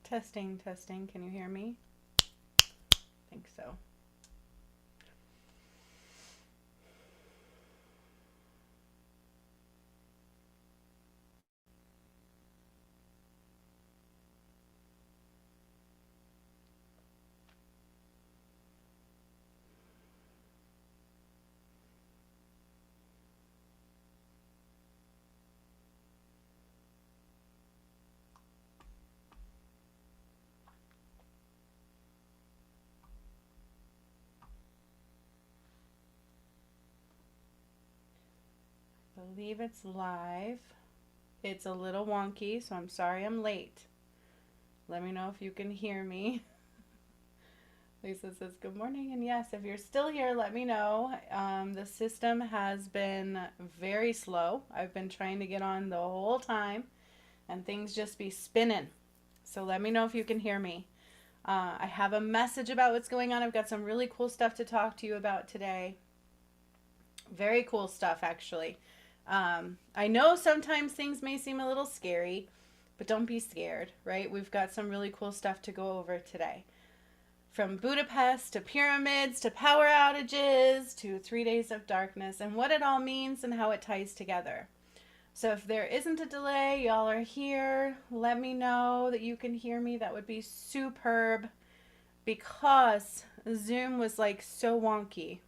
Testing, testing. Can you hear me? I think so. I believe it's live. It's a little wonky, so I'm sorry I'm late. Let me know if you can hear me. Lisa says good morning, and yes, if you're still here, let me know. The system has been very slow. I've been trying to get on the whole time, and things just be spinning. So let me know if you can hear me. I have a message about what's going on. I've got some really cool stuff to talk to you about today. Very cool stuff, actually. I know sometimes things may seem a little scary, but don't be scared, right? We've got some really cool stuff to go over today. From Budapest to pyramids to power outages to 3 days of darkness and what it all means and how it ties together. So if there isn't a delay, y'all are here, let me know that you can hear me. That would be superb because Zoom was like so wonky.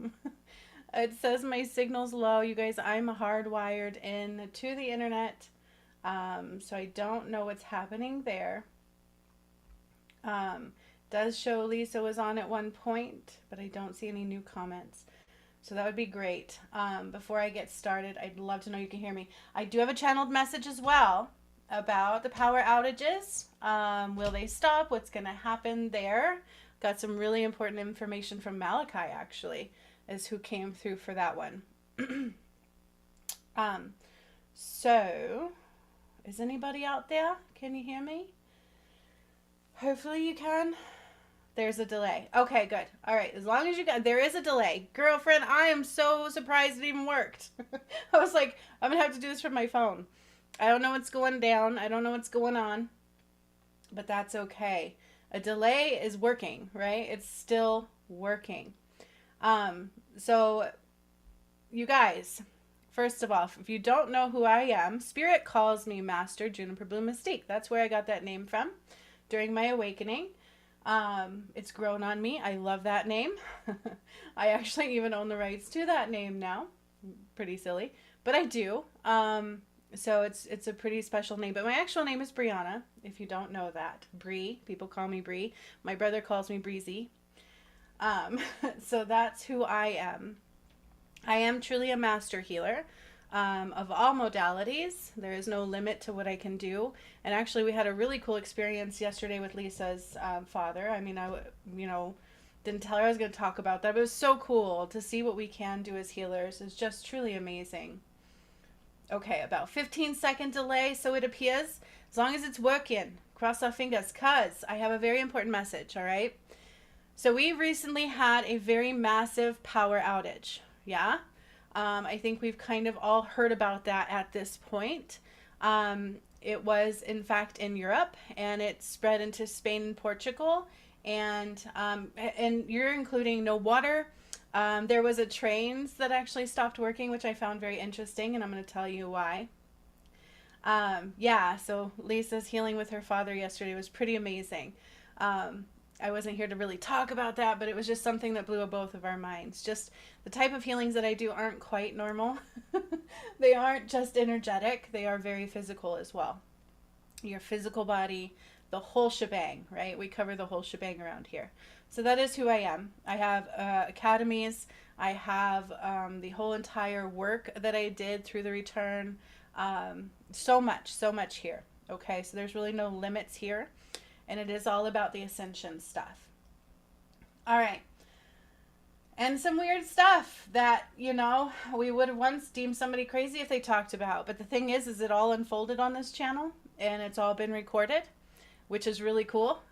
It says my signal's low. You guys, I'm hardwired in to the internet, so I don't know what's happening there. Does show Lisa was on at one point, but I don't see any new comments. So that would be great. Before I get started, I'd love to know you can hear me. I do have a channeled message as well about the power outages. Will they stop? What's going to happen there? Got some really important information from Malachi, actually, is who came through for that one. So, is anybody out there? Can you hear me? Hopefully you can. There's a delay. Okay, good. All right, as long as you got, there is a delay. Girlfriend, I am so surprised it even worked. I was like, I'm going to have to do this from my phone. I don't know what's going down. I don't know what's going on, but that's okay. A delay is working, right? It's still working. So you guys, first of all, if you don't know who I am, Spirit calls me Master Juniper Bloom Mystique. That's where I got that name from during my awakening. It's grown on me. I love that name. I actually even own the rights to that name now. Pretty silly, but I do. So it's a pretty special name, but my actual name is Brianna, if you don't know that. Bree, people call me Bree. My brother calls me Breezy. So that's who I am. I am truly a master healer of all modalities. There is no limit to what I can do. And actually, we had a really cool experience yesterday with Lisa's father. I mean, didn't tell her I was going to talk about that, but it was so cool to see what we can do as healers. It's just truly amazing. Okay, about 15-second delay, so it appears. As long as it's working, cross our fingers, because I have a very important message, all right? So we recently had a very massive power outage, yeah? I think we've kind of all heard about that at this point. It was, in fact, in Europe, and it spread into Spain and Portugal, and you're including no water. There was a train that actually stopped working, which I found very interesting, and I'm going to tell you why. Yeah, so Lisa's healing with her father yesterday was pretty amazing. I wasn't here to really talk about that, but it was just something that blew both of our minds. Just the type of healings that I do aren't quite normal. They aren't just energetic. They are very physical as well. Your physical body, the whole shebang, right? We cover the whole shebang around here. So that is who I am. I have academies. I have the whole entire work that I did through the return. So much here. Okay, so there's really no limits here. And it is all about the ascension stuff. All right. And some weird stuff that, we would have once deemed somebody crazy if they talked about. But the thing is it all unfolded on this channel. And it's all been recorded, which is really cool.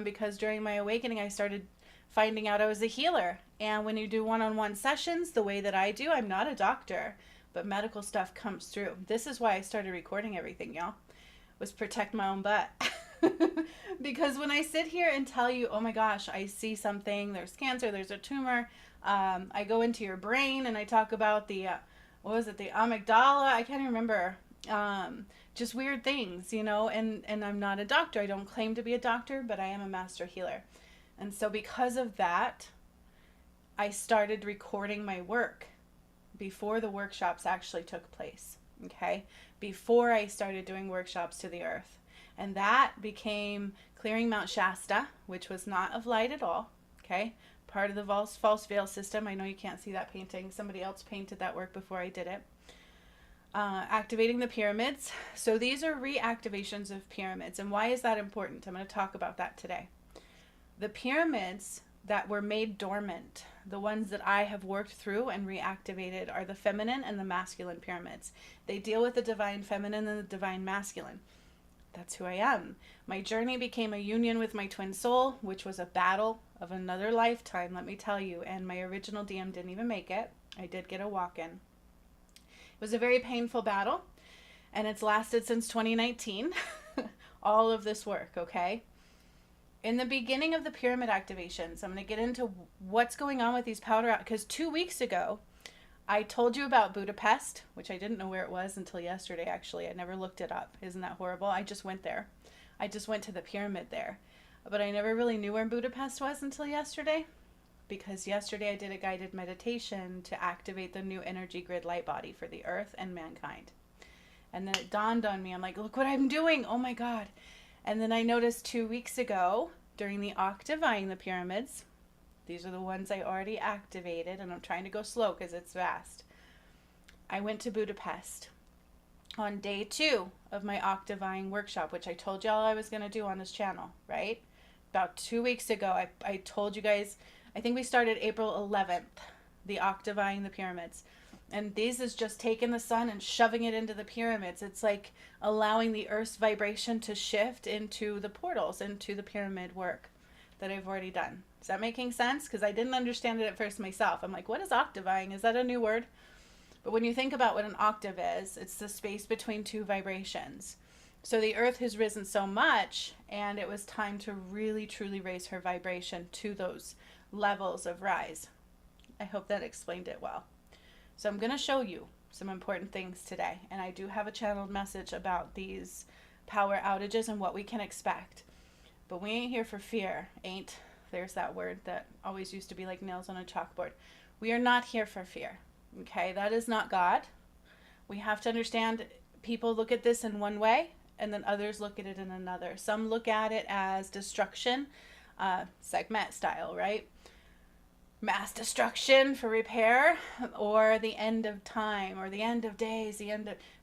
Because during my awakening, I started finding out I was a healer. And when you do one-on-one sessions, the way that I do, I'm not a doctor. But medical stuff comes through. This is why I started recording everything, y'all. Was protect my own butt. Because when I sit here and tell you, oh my gosh, I see something, there's cancer, there's a tumor, I go into your brain and I talk about the, what was it, the amygdala? I can't even remember. Just weird things, you know, and I'm not a doctor. I don't claim to be a doctor, but I am a master healer. And so because of that, I started recording my work before the workshops actually took place, okay? Before I started doing workshops to the earth. And that became clearing Mount Shasta, which was not of light at all, okay? Part of the false veil system. I know you can't see that painting. Somebody else painted that work before I did it. Activating the pyramids. So these are reactivations of pyramids. And why is that important? I'm going to talk about that today. The pyramids that were made dormant, the ones that I have worked through and reactivated, are the feminine and the masculine pyramids. They deal with the divine feminine and the divine masculine. That's who I am. My journey became a union with my twin soul, which was a battle of another lifetime, let me tell you. And my original DM didn't even make it. I did get a walk-in. It was a very painful battle, and it's lasted since 2019. All of this work, okay? In the beginning of the pyramid activations, I'm going to get into what's going on with these powder out, because 2 weeks ago, I told you about Budapest, which I didn't know where it was until yesterday, actually. I never looked it up. Isn't that horrible? I just went there. I just went to the pyramid there. But I never really knew where Budapest was until yesterday, because yesterday I did a guided meditation to activate the new energy grid light body for the earth and mankind. And then it dawned on me. I'm like, look what I'm doing. Oh my God. And then I noticed 2 weeks ago during the octaving the pyramids, these are the ones I already activated, and I'm trying to go slow because it's vast. I went to Budapest on day 2 of my octaving workshop, which I told y'all I was going to do on this channel, right? About 2 weeks ago, I told you guys, I think we started April 11th, the octaving the pyramids. And this is just taking the sun and shoving it into the pyramids. It's like allowing the earth's vibration to shift into the portals, into the pyramid work that I've already done. Is that making sense? Because I didn't understand it at first myself. I'm like, what is octaving? Is that a new word? But when you think about what an octave is, it's the space between two vibrations. So the earth has risen so much, and it was time to really, truly raise her vibration to those levels of rise. I hope that explained it well. So I'm going to show you some important things today. And I do have a channeled message about these power outages and what we can expect. But we ain't here for fear, ain't. There's that word that always used to be like nails on a chalkboard. We are not here for fear. Okay, that is not God. We have to understand people look at this in one way and then others look at it in another. Some look at it as destruction, segment style, right? Mass destruction for repair, or the end of time, or the end of days,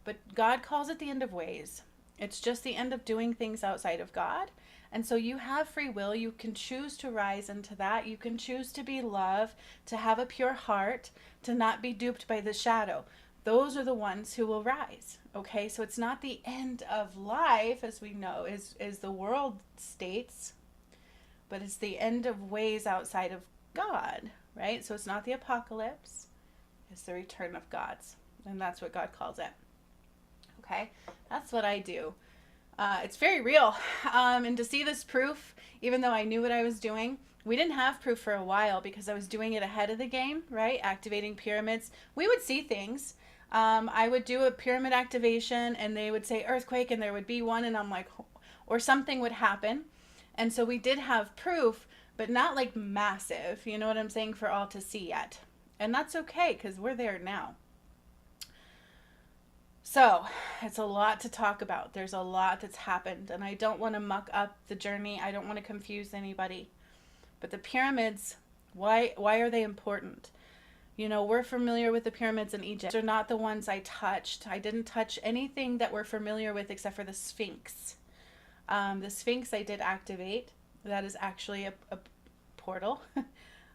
but God calls it the end of ways. It's just the end of doing things outside of God. And so you have free will. You can choose to rise into that. You can choose to be love, to have a pure heart, to not be duped by the shadow. Those are the ones who will rise. Okay, so it's not the end of life, as we know, is the world states, but it's the end of ways outside of God, right? So it's not the apocalypse, it's the return of God's, and that's what God calls it. Okay, that's what I do. It's very real, and to see this proof, even though I knew what I was doing, we didn't have proof for a while because I was doing it ahead of the game, right? Activating pyramids. We would see things. I would do a pyramid activation and they would say earthquake and there would be one, and I'm like, or something would happen. And so we did have proof, but not like massive, you know what I'm saying, for all to see yet. And that's okay because we're there now. So it's a lot to talk about. There's a lot that's happened, and I don't want to muck up the journey. I don't want to confuse anybody. But the pyramids, why are they important? You know, we're familiar with the pyramids in Egypt. They're not the ones I touched. I didn't touch anything that we're familiar with except for the Sphinx. The Sphinx I did activate. That is actually a portal.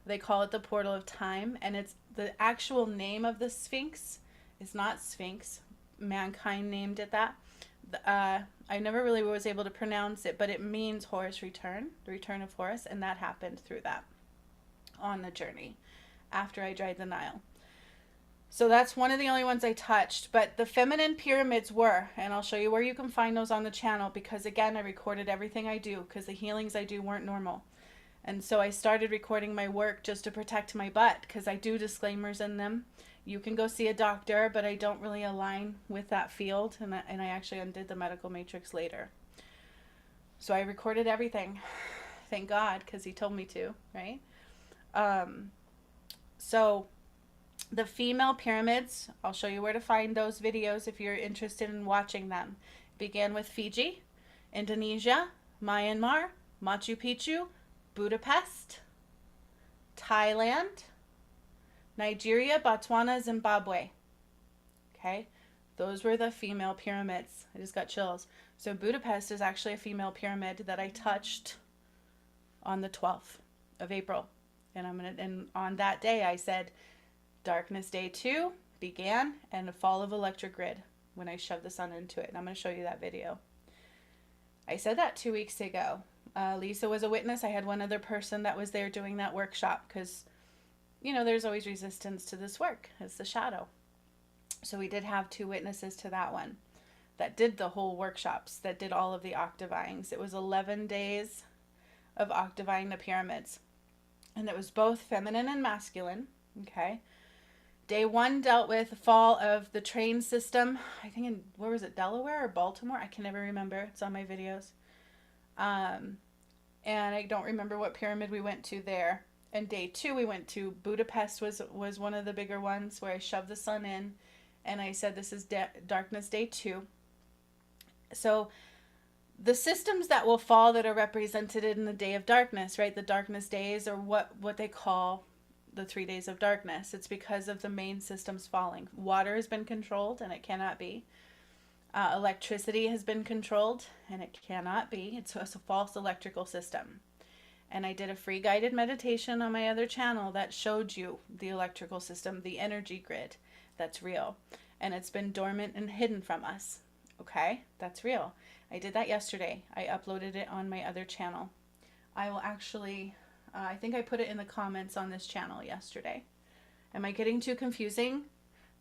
They call it the portal of time, and it's the actual name of the Sphinx is not Sphinx. Mankind named it that. I never really was able to pronounce it, but it means Horus return, the return of Horus, and that happened through that on the journey after I dried the Nile. So that's one of the only ones I touched. But the feminine pyramids were, and I'll show you where you can find those on the channel, because again, I recorded everything I do because the healings I do weren't normal. And so I started recording my work just to protect my butt, because I do disclaimers in them. You can go see a doctor, but I don't really align with that field. And I actually undid the medical matrix later. So I recorded everything. Thank God, because he told me to, right? So the female pyramids, I'll show you where to find those videos if you're interested in watching them. It began with Fiji, Indonesia, Myanmar, Machu Picchu, Budapest, Thailand, Nigeria, Botswana, Zimbabwe. Okay, those were the female pyramids. I just got chills. So Budapest is actually a female pyramid that I touched on the 12th of April. And on that day I said darkness day 2 began and a fall of electric grid when I shoved the sun into it. And I'm going to show you that video. I said that 2 weeks ago. Lisa was a witness. I had one other person that was there doing that workshop because, you know, there's always resistance to this work. It's the shadow. So we did have 2 witnesses to that one that did the whole workshops, that did all of the octavings. It was 11 days of octaving the pyramids. And it was both feminine and masculine. Okay. Day 1 dealt with the fall of the train system. I think in, where was it, Delaware or Baltimore? I can never remember. It's on my videos. And I don't remember what pyramid we went to there. And day 2 we went to Budapest, was one of the bigger ones, where I shoved the sun in and I said this is darkness day 2. So the systems that will fall that are represented in the day of darkness, right? The darkness days, or what they call the 3 days of darkness. It's because of the main systems falling. Water has been controlled and it cannot be. Electricity has been controlled and it cannot be. It's a false electrical system. And I did a free guided meditation on my other channel that showed you the electrical system, the energy grid that's real. And it's been dormant and hidden from us. Okay, that's real. I did that yesterday. I uploaded it on my other channel. I will actually, I think I put it in the comments on this channel yesterday. Am I getting too confusing?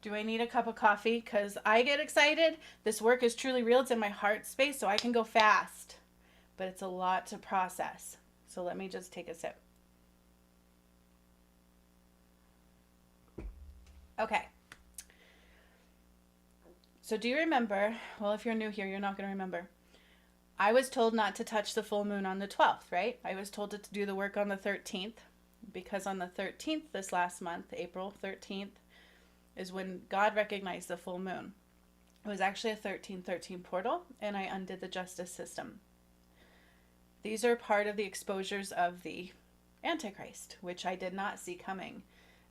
Do I need a cup of coffee? Because I get excited. This work is truly real. It's in my heart space, so I can go fast. But it's a lot to process. So let me just take a sip. Okay. So do you remember, well, if you're new here, you're not going to remember. I was told not to touch the full moon on the 12th, right? I was told to do the work on the 13th, because on the 13th this last month, April 13th, is when God recognized the full moon. It was actually a 1313 portal, and I undid the justice system. These are part of the exposures of the Antichrist, which I did not see coming.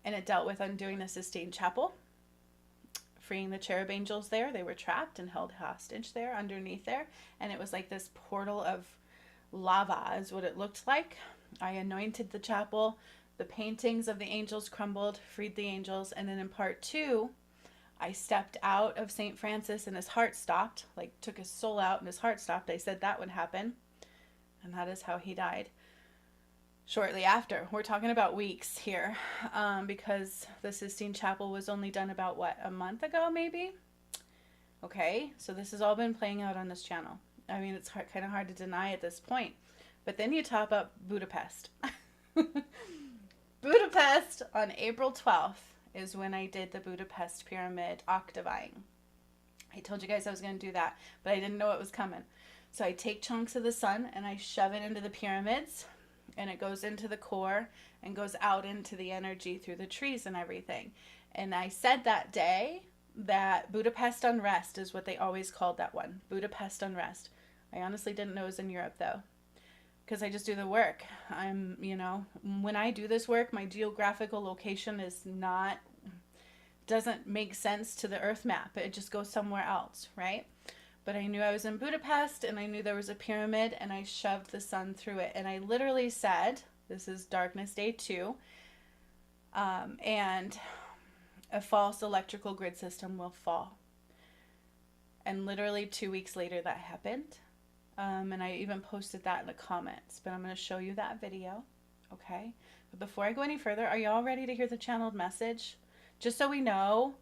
And it dealt with undoing the Sistine Chapel, freeing the cherub angels there. They were trapped and held hostage there, underneath there. And it was like this portal of lava is what it looked like. I anointed the chapel. The paintings of the angels crumbled, freed the angels. And then in part 2, I stepped out of St. Francis and his heart stopped, like took his soul out and his heart stopped. I said that would happen. And that is how he died. Shortly after. We're talking about weeks here, because the Sistine Chapel was only done about, what, a month ago maybe? Okay, so this has all been playing out on this channel. I mean, it's kind of hard to deny at this point. But then you top up Budapest. Budapest on April 12th is when I did the Budapest Pyramid Octaving. I told you guys I was going to do that, but I didn't know it was coming. So I take chunks of the sun and I shove it into the pyramids. And it goes into the core and goes out into the energy through the trees and everything. And I said that day that Budapest Unrest is what they always called that one. Budapest Unrest. I honestly didn't know it was in Europe though, because I just do the work. I'm, you know, when I do this work, my geographical location is not, doesn't make sense to the earth map. It just goes somewhere else, right? But I knew I was in Budapest, and I knew there was a pyramid, and I shoved the sun through it. And I literally said, this is darkness day 2, and a false electrical grid system will fall. And literally 2 weeks later that happened. And I even posted that in the comments. But I'm going to show you that video, okay? But before I go any further, are y'all ready to hear the channeled message? just so we know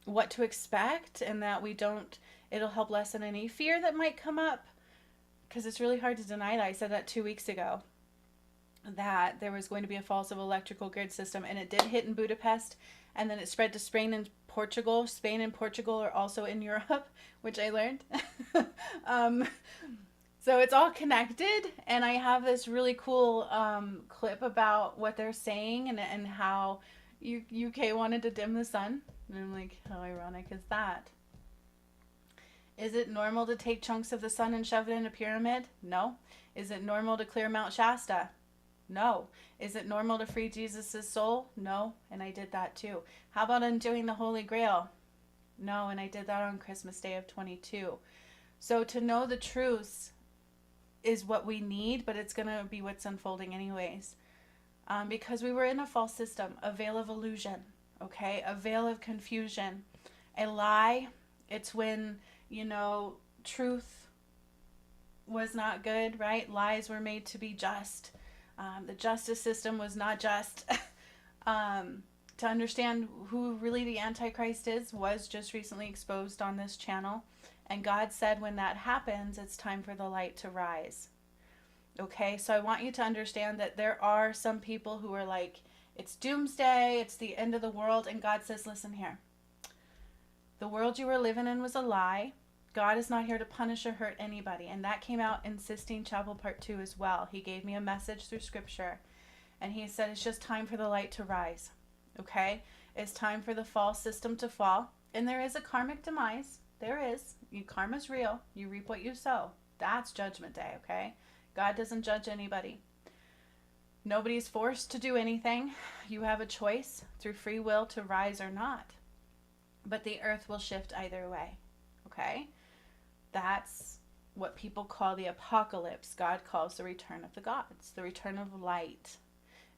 what to expect, and that it'll help lessen any fear that might come up, because it's really hard to deny that. I said that 2 weeks ago, that there was going to be a fault of electrical grid system, and it did hit in Budapest, and then it spread to Spain and Portugal. Spain and Portugal are also in Europe, which I learned. So it's all connected, and I have this really cool clip about what they're saying, and how UK wanted to dim the sun. And I'm like, how ironic is that? Is it normal to take chunks of the sun and shove it in a pyramid? No. Is it normal to clear Mount Shasta? No. Is it normal to free Jesus' soul? No. And I did that too. How about undoing the Holy Grail? No. And I did that on Christmas Day of 22. So to know the truths is what we need, but it's going to be what's unfolding anyways. Because we were in a false system, a veil of illusion, okay? A veil of confusion. A lie, it's when, truth was not good, right? Lies were made to be just. The justice system was not just. To understand who really the Antichrist is was just recently exposed on this channel. And God said when that happens, it's time for the light to rise. Okay, so I want you to understand that there are some people who are like, it's doomsday, it's the end of the world. And God says, listen here. The world you were living in was a lie. God is not here to punish or hurt anybody. And that came out in Sistine Chapel Part 2 as well. He gave me a message through scripture. And he said, it's just time for the light to rise. Okay? It's time for the false system to fall. And there is a karmic demise. There is. Karma's real. You reap what you sow. That's judgment day, okay? God doesn't judge anybody. Nobody's forced to do anything. You have a choice through free will to rise or not. But the earth will shift either way, okay? That's what people call the apocalypse. God calls the return of the gods, the return of light.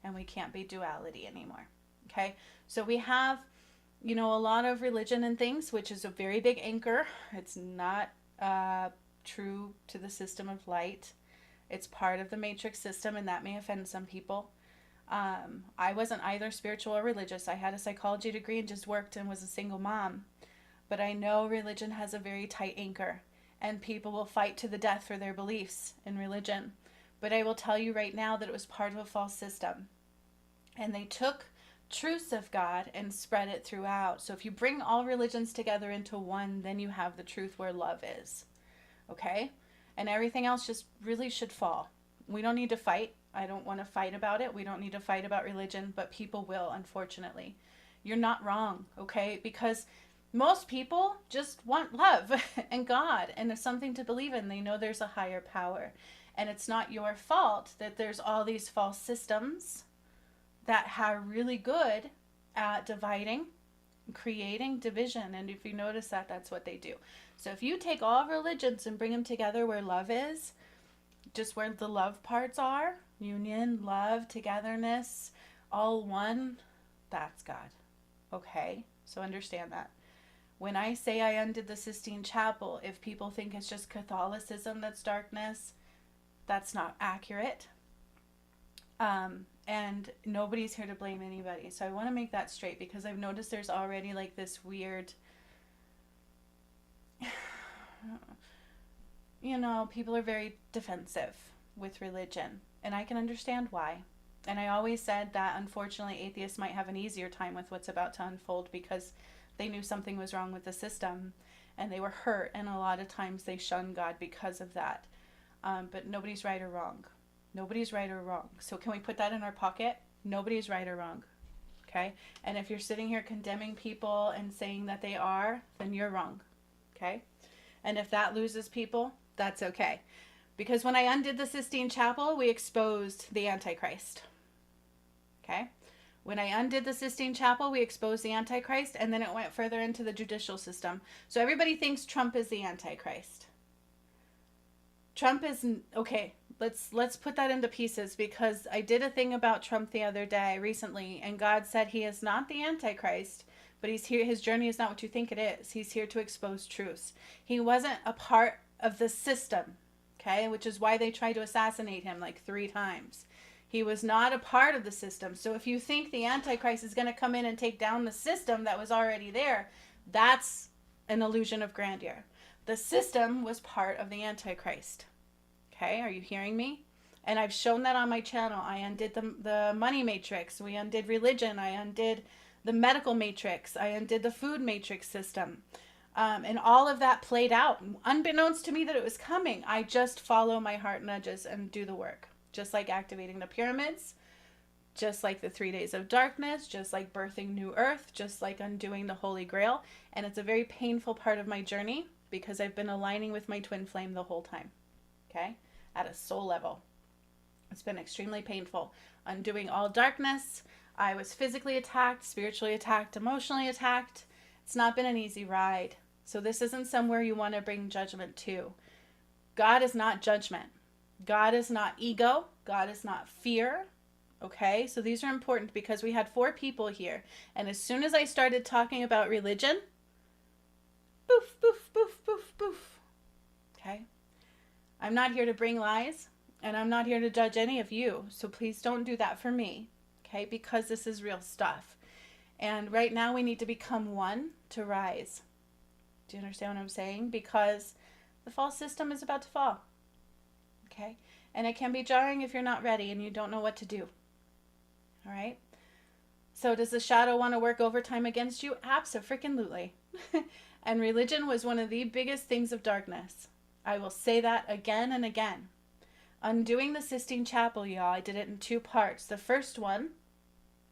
And we can't be duality anymore, okay? So we have, a lot of religion and things, which is a very big anchor. It's not true to the system of light. It's part of the matrix system, and that may offend some people. I wasn't either spiritual or religious. I had a psychology degree and just worked and was a single mom. But I know religion has a very tight anchor, and people will fight to the death for their beliefs in religion. But I will tell you right now that it was part of a false system. And they took truths of God and spread it throughout. So if you bring all religions together into one, then you have the truth where love is. Okay? And everything else just really should fall. We don't need to fight. I don't want to fight about it. We don't need to fight about religion, but people will, unfortunately. You're not wrong, okay? Because most people just want love and God and something to believe in. They know there's a higher power. And it's not your fault that there's all these false systems that are really good at dividing, creating division. And if you notice that, that's what they do. So if you take all religions and bring them together where love is, just where the love parts are, union, love, togetherness, all one, that's God. Okay? So understand that. When I say I undid the Sistine Chapel, if people think it's just Catholicism that's darkness, that's not accurate. And nobody's here to blame anybody. So I want to make that straight, because I've noticed there's already like this weird, people are very defensive with religion. And I can understand why. And I always said that unfortunately atheists might have an easier time with what's about to unfold, because they knew something was wrong with the system and they were hurt. And a lot of times they shun God because of that. But nobody's right or wrong. Nobody's right or wrong. So can we put that in our pocket? Nobody's right or wrong. Okay? And if you're sitting here condemning people and saying that they are, then you're wrong. Okay? And if that loses people, that's okay. Because when I undid the Sistine Chapel, we exposed the Antichrist. Okay? When I undid the Sistine Chapel, we exposed the Antichrist, and then it went further into the judicial system. So everybody thinks Trump is the Antichrist. Trump is, okay, let's put that into pieces, because I did a thing about Trump the other day recently, and God said he is not the Antichrist, but he's here. His journey is not what you think it is. He's here to expose truths. He wasn't a part of the system, okay, which is why they tried to assassinate him like 3 times. He was not a part of the system. So if you think the Antichrist is going to come in and take down the system that was already there, that's an illusion of grandeur. The system was part of the Antichrist. Okay, are you hearing me? And I've shown that on my channel. I undid the money matrix. We undid religion. I undid the medical matrix. I undid the food matrix system. And all of that played out. Unbeknownst to me that it was coming, I just follow my heart nudges and do the work. Just like activating the pyramids, just like the 3 days of darkness, just like birthing new earth, just like undoing the Holy Grail. And it's a very painful part of my journey because I've been aligning with my twin flame the whole time. Okay? At a soul level. It's been extremely painful. Undoing all darkness. I was physically attacked, spiritually attacked, emotionally attacked. It's not been an easy ride. So this isn't somewhere you want to bring judgment to. God is not judgment. God is not ego. God is not fear. Okay? So these are important because we had 4 people here. And as soon as I started talking about religion, boof, boof, boof, boof, boof. Okay? I'm not here to bring lies. And I'm not here to judge any of you. So please don't do that for me. Okay? Because this is real stuff. And right now we need to become one to rise. Do you understand what I'm saying? Because the false system is about to fall. Okay? And it can be jarring if you're not ready and you don't know what to do. All right? So does the shadow want to work overtime against you? Abso-freaking-lutely. And religion was one of the biggest things of darkness. I will say that again and again. Undoing the Sistine Chapel, y'all. I did it in 2 parts. The first one,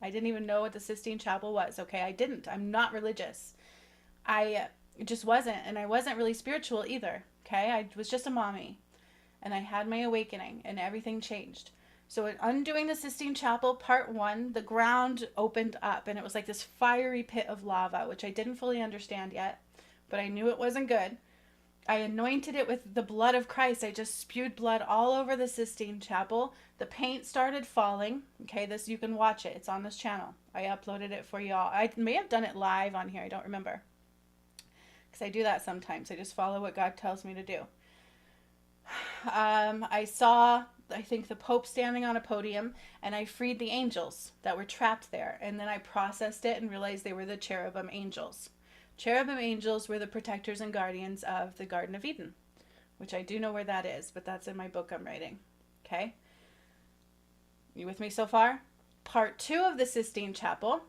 I didn't even know what the Sistine Chapel was. Okay? I didn't. I'm not religious. I just wasn't. And I wasn't really spiritual either. Okay? I was just a mommy. And I had my awakening and everything changed. So in undoing the Sistine Chapel, part 1, the ground opened up and it was like this fiery pit of lava, which I didn't fully understand yet, but I knew it wasn't good. I anointed it with the blood of Christ. I just spewed blood all over the Sistine Chapel. The paint started falling. Okay, this, you can watch it. It's on this channel. I uploaded it for y'all. I may have done it live on here. I don't remember. Because I do that sometimes. I just follow what God tells me to do. I saw, I think, the Pope standing on a podium, and I freed the angels that were trapped there. And then I processed it and realized they were the cherubim angels. Cherubim angels were the protectors and guardians of the Garden of Eden, which I do know where that is, but that's in my book I'm writing. Okay? You with me so far? Part 2 of the Sistine Chapel.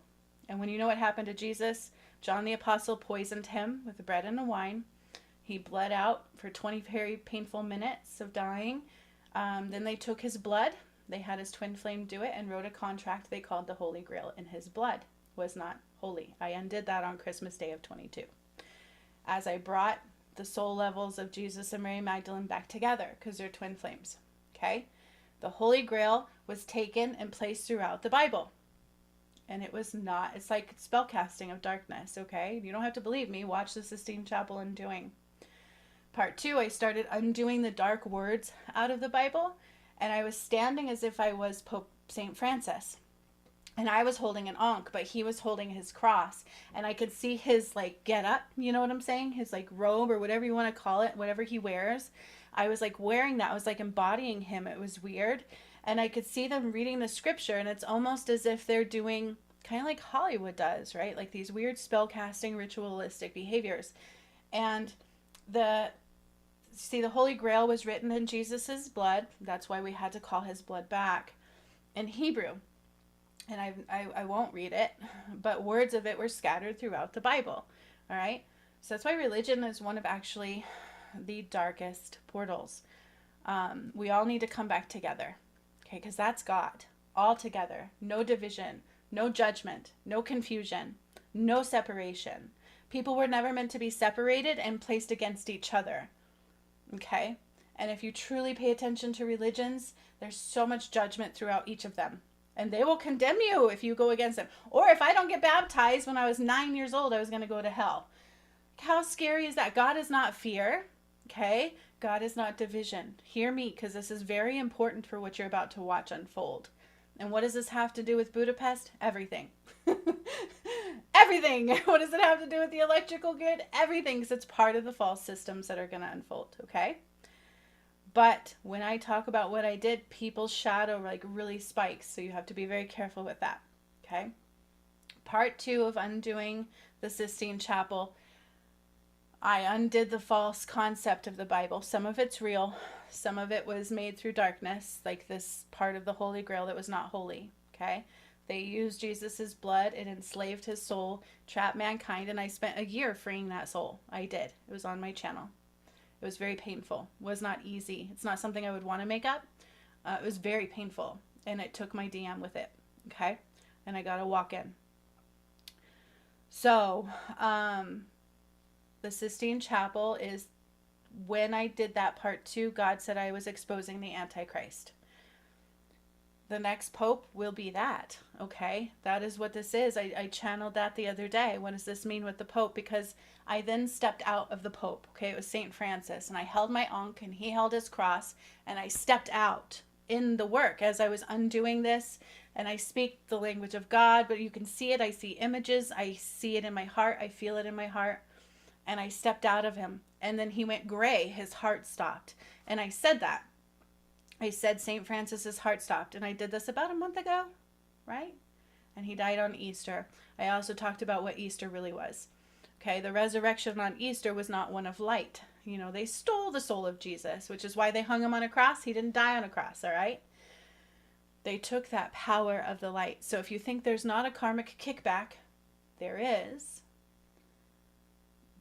And when you know what happened to Jesus, John the Apostle poisoned him with the bread and the wine. He bled out for 20 very painful minutes of dying. Then they took his blood. They had his twin flame do it and wrote a contract they called the Holy Grail. And his blood was not holy. I undid that on Christmas Day of 22. As I brought the soul levels of Jesus and Mary Magdalene back together because they're twin flames. Okay? The Holy Grail was taken and placed throughout the Bible. And it was not, it's like spellcasting of darkness. Okay? You don't have to believe me. Watch the Sistine Chapel undoing. Part 2, I started undoing the dark words out of the Bible, and I was standing as if I was Pope St. Francis. And I was holding an ankh, but he was holding his cross. And I could see his, like, get up, you know what I'm saying? His, like, robe or whatever you want to call it, whatever he wears. I was, like, wearing that. I was, like, embodying him. It was weird. And I could see them reading the scripture, and it's almost as if they're doing kind of like Hollywood does, right? Like these weird spellcasting, ritualistic behaviors. And the Holy Grail was written in Jesus's blood. That's why we had to call his blood back in Hebrew. And I won't read it, but words of it were scattered throughout the Bible. All right? So that's why religion is one of actually the darkest portals. We all need to come back together. Okay? Because that's God. All together. No division. No judgment. No confusion. No separation. People were never meant to be separated and placed against each other. Okay? And if you truly pay attention to religions, there's so much judgment throughout each of them. And they will condemn you if you go against them. Or if I don't get baptized when I was 9 years old, I was going to go to hell. How scary is that? God is not fear. Okay? God is not division. Hear me, because this is very important for what you're about to watch unfold. And what does this have to do with Budapest? Everything. Everything. What does it have to do with the electrical grid? Everything, because it's part of the false systems that are going to unfold. Okay? But when I talk about what I did, people's shadow like really spikes. So you have to be very careful with that. Okay. Part 2 of undoing the Sistine Chapel. I undid the false concept of the Bible. Some of it's real. Some of it was made through darkness, like this part of the Holy Grail that was not holy. Okay. They used Jesus's blood. It enslaved his soul, trapped mankind, and I spent a year freeing that soul. I did. It was on my channel. It was very painful. It was not easy. It's not something I would want to make up. It was very painful, and it took my DM with it. Okay. And I got to walk in. So, the Sistine Chapel is, when I did that part 2, God said I was exposing the Antichrist. The next pope will be that. Okay. That is what this is. I channeled that the other day. What does this mean with the pope? Because I then stepped out of the pope. Okay. It was St. Francis, and I held my ankh and he held his cross, and I stepped out in the work as I was undoing this. And I speak the language of God, but you can see it. I see images. I see it in my heart. I feel it in my heart. And I stepped out of him. And then he went gray. His heart stopped. And I said that. I said St. Francis's heart stopped. And I did this about a month ago, right? And he died on Easter. I also talked about what Easter really was. Okay, the resurrection on Easter was not one of light. You know, they stole the soul of Jesus, which is why they hung him on a cross. He didn't die on a cross, all right? They took that power of the light. So if you think there's not a karmic kickback, there is.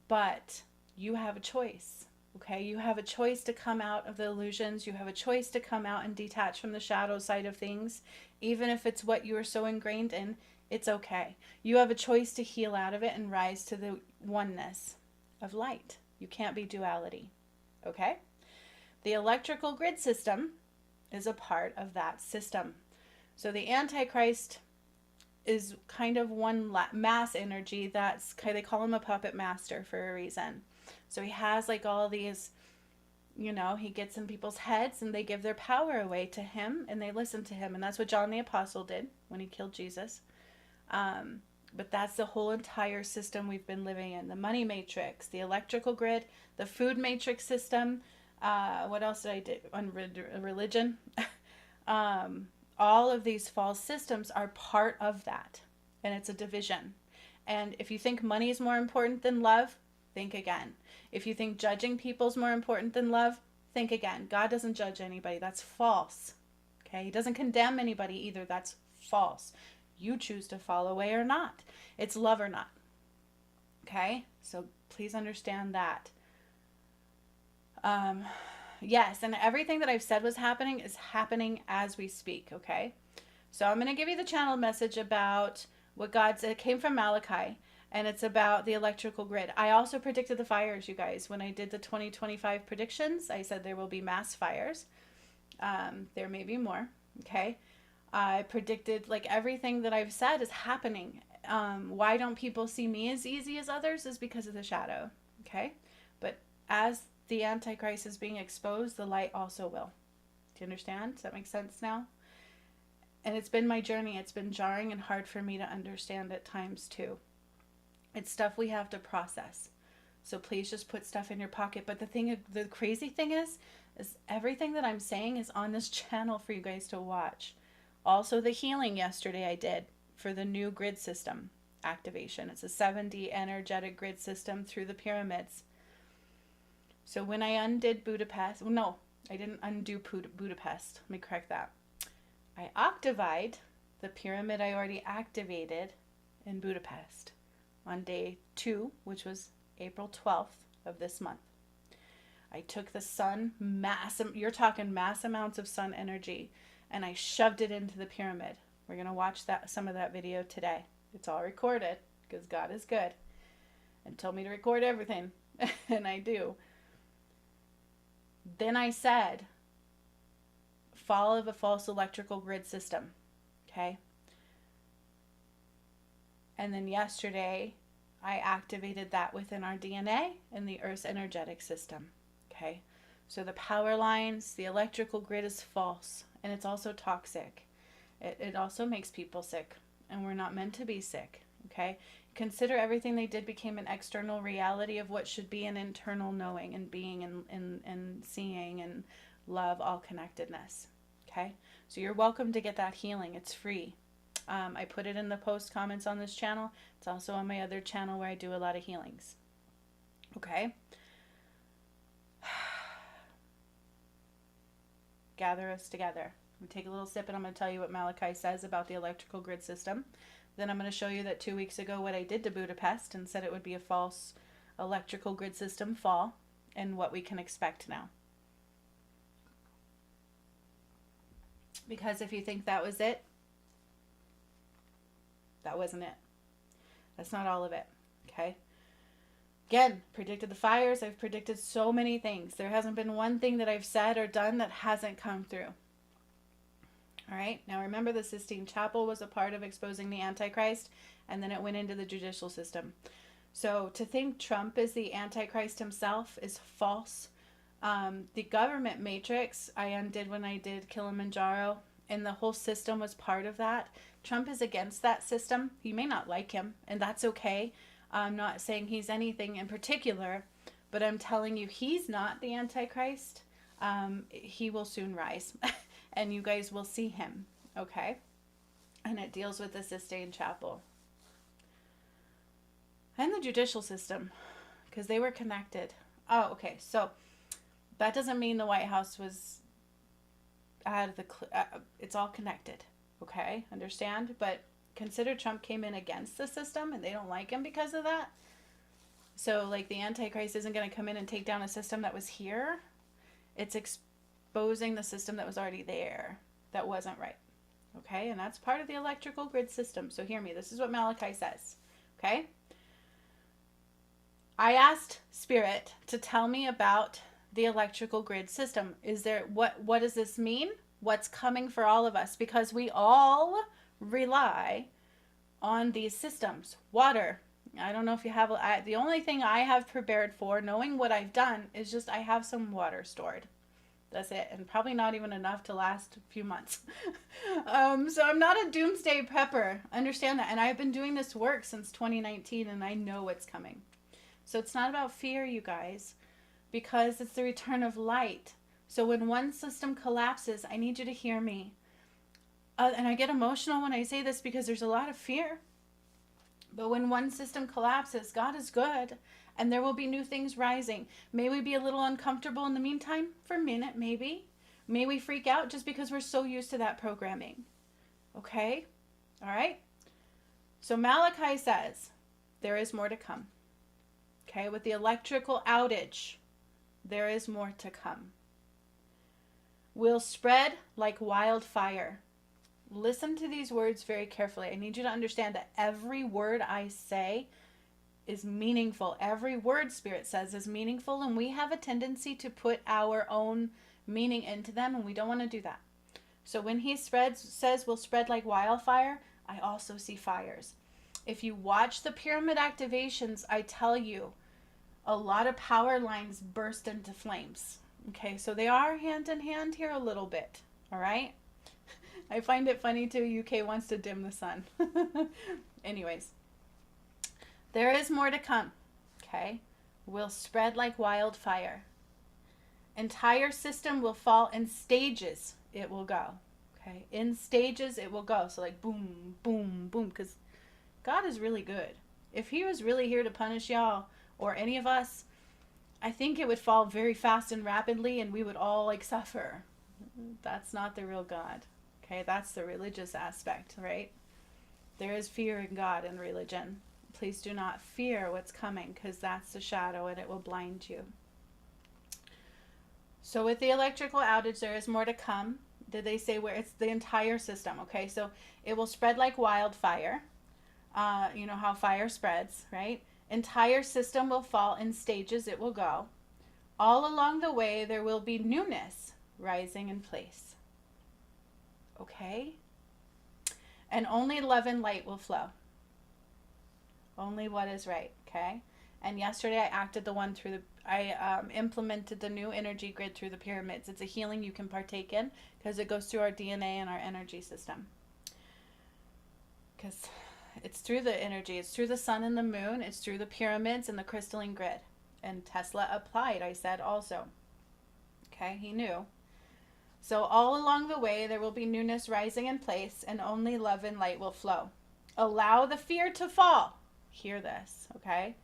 But you have a choice, okay? You have a choice to come out of the illusions. You have a choice to come out and detach from the shadow side of things. Even if it's what you are so ingrained in, it's okay. You have a choice to heal out of it and rise to the oneness of light. You can't be duality, okay? The electrical grid system is a part of that system. So the Antichrist is kind of one mass energy that's kind of, they call him a puppet master for a reason. So he has like all these, you know, he gets in people's heads and they give their power away to him and they listen to him. And that's what John the Apostle did when he killed Jesus. But that's the whole entire system we've been living in. The money matrix, the electrical grid, the food matrix system. What else did I do? On religion. All of these false systems are part of that. And it's a division. And if you think money is more important than love, think again. If you think judging people is more important than love, think again. God doesn't judge anybody. That's false. Okay? He doesn't condemn anybody either. That's false. You choose to fall away or not. It's love or not. Okay? So please understand that. Yes, and everything that I've said was happening is happening as we speak, okay? So I'm going to give you the channel message about what God said. It came from Malachi, and it's about the electrical grid. I also predicted the fires, you guys. When I did the 2025 predictions, I said there will be mass fires. There may be more, okay? I predicted, like, everything that I've said is happening. Why don't people see me as easy as others is because of the shadow, okay? But as the Antichrist is being exposed, the light also will. Do you understand? Does that make sense now? And it's been my journey. It's been jarring and hard for me to understand at times too. It's stuff we have to process. So please just put stuff in your pocket. But the crazy thing is everything that I'm saying is on this channel for you guys to watch. Also the healing yesterday I did for the new grid system activation. It's a 7D energetic grid system through the pyramids. So when I undid Budapest, well, no, I didn't undo Budapest. Let me correct that. I octavied the pyramid I already activated in Budapest on day 2, which was April 12th of this month. I took the sun, you're talking mass amounts of sun energy, and I shoved it into the pyramid. We're going to watch some of that video today. It's all recorded because God is good and told me to record everything, and I do. Then I said, follow the false electrical grid system, okay? And then yesterday, I activated that within our DNA and the Earth's energetic system, okay? So the power lines, the electrical grid is false, and it's also toxic. It also makes people sick, and we're not meant to be sick, okay? Consider everything they did became an external reality of what should be an internal knowing and being and seeing and love, all connectedness. Okay? So you're welcome to get that healing. It's free. I put it in the post comments on this channel. It's also on my other channel where I do a lot of healings. Okay? Gather us together. I'm going to take a little sip and I'm going to tell you what Malachi says about the electrical grid system. Then I'm going to show you that 2 weeks ago what I did to Budapest and said it would be a false electrical grid system fall and what we can expect now. Because if you think that was it, that wasn't it. That's not all of it. Okay? Again, predicted the fires. I've predicted so many things. There hasn't been one thing that I've said or done that hasn't come through. All right? Now remember, the Sistine Chapel was a part of exposing the Antichrist, and then it went into the judicial system. So to think Trump is the Antichrist himself is false. The government matrix I undid when I did Kilimanjaro, and the whole system was part of that. Trump is against that system. You may not like him, and that's okay. I'm not saying he's anything in particular, but I'm telling you he's not the Antichrist. He will soon rise, and you guys will see him, okay? And it deals with the Sistine Chapel. And the judicial system, because they were connected. Oh, okay, so that doesn't mean the White House was out of the... it's all connected, okay? Understand? But consider Trump came in against the system, and they don't like him because of that. So, like, the Antichrist isn't going to come in and take down a system that was here. It's exposing the system that was already there that wasn't right, okay? And that's part of the electrical grid system. So hear me. This is what Malachi says, okay? I asked Spirit to tell me about the electrical grid system. Is there, what does this mean? What's coming for all of us? Because we all rely on these systems. Water. I don't know if you have, the only thing I have prepared for, knowing what I've done, is just I have some water stored. That's it. And probably not even enough to last a few months. So I'm not a doomsday prepper. Understand that. And I've been doing this work since 2019, and I know what's coming. So it's not about fear, you guys, because it's the return of light. So when one system collapses, I need you to hear me. And I get emotional when I say this because there's a lot of fear. But when one system collapses, God is good, and there will be new things rising. May we be a little uncomfortable in the meantime, for a minute, maybe. May we freak out just because we're so used to that programming. Okay? All right? So Malachi says, there is more to come. Okay? With the electrical outage, there is more to come. Will spread like wildfire. Listen to these words very carefully. I need you to understand that every word I say is meaningful. Every word Spirit says is meaningful, and we have a tendency to put our own meaning into them, and we don't want to do that. So when he says will spread like wildfire, I also see fires. If you watch the pyramid activations, I tell you, a lot of power lines burst into flames. Okay, so they are hand in hand here a little bit, all right? I find it funny too, UK wants to dim the sun. Anyways, there is more to come, okay? Will spread like wildfire. Entire system will fall in stages. It will go, okay? In stages, it will go. So like boom, boom, boom, because God is really good. If he was really here to punish y'all or any of us, I think it would fall very fast and rapidly, and we would all like suffer. That's not the real God. Okay, that's the religious aspect, right? There is fear in God and religion. Please do not fear what's coming, because that's the shadow and it will blind you. So with the electrical outage, there is more to come. Did they say where? It's the entire system, okay? So it will spread like wildfire. You know how fire spreads, right? Entire system will fall in stages. It will go. All along the way, there will be newness rising in place. Okay? And only love and light will flow. Only what is right, okay? And yesterday I acted the one through the, I implemented the new energy grid through the pyramids. It's a healing you can partake in because it goes through our DNA and our energy system. Because it's through the energy. It's through the sun and the moon. It's through the pyramids and the crystalline grid. And Tesla applied, I said also. Okay, he knew. So all along the way, there will be newness rising in place, and only love and light will flow. Allow the fear to fall. Hear this, okay?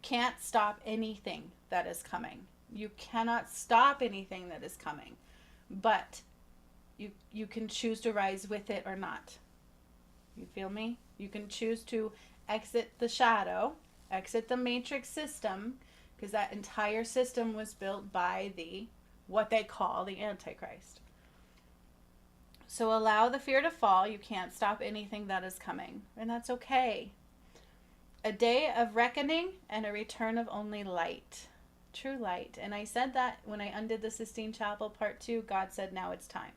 Can't stop anything that is coming. You cannot stop anything that is coming, but you can choose to rise with it or not. You feel me? You can choose to exit the shadow, exit the matrix system, because that entire system was built by what they call the Antichrist. So allow the fear to fall. You can't stop anything that is coming, and that's okay. A day of reckoning and a return of only light. True light. And I said that when I undid the Sistine Chapel Part 2, God said, now it's time.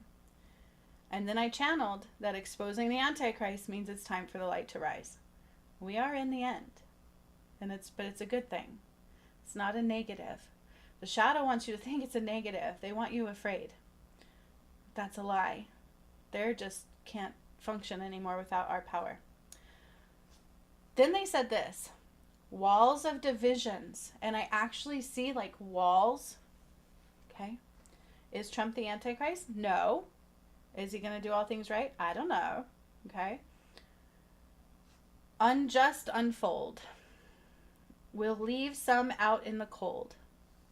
And then I channeled that exposing the Antichrist means it's time for the light to rise. We are in the end. But it's a good thing. It's not a negative. The shadow wants you to think it's a negative. They want you afraid. That's a lie. They just can't function anymore without our power. Then they said this, walls of divisions. And I actually see like walls. Okay. Is Trump the Antichrist? No. Is he going to do all things right? I don't know. Okay. Unjust unfold. Will leave some out in the cold.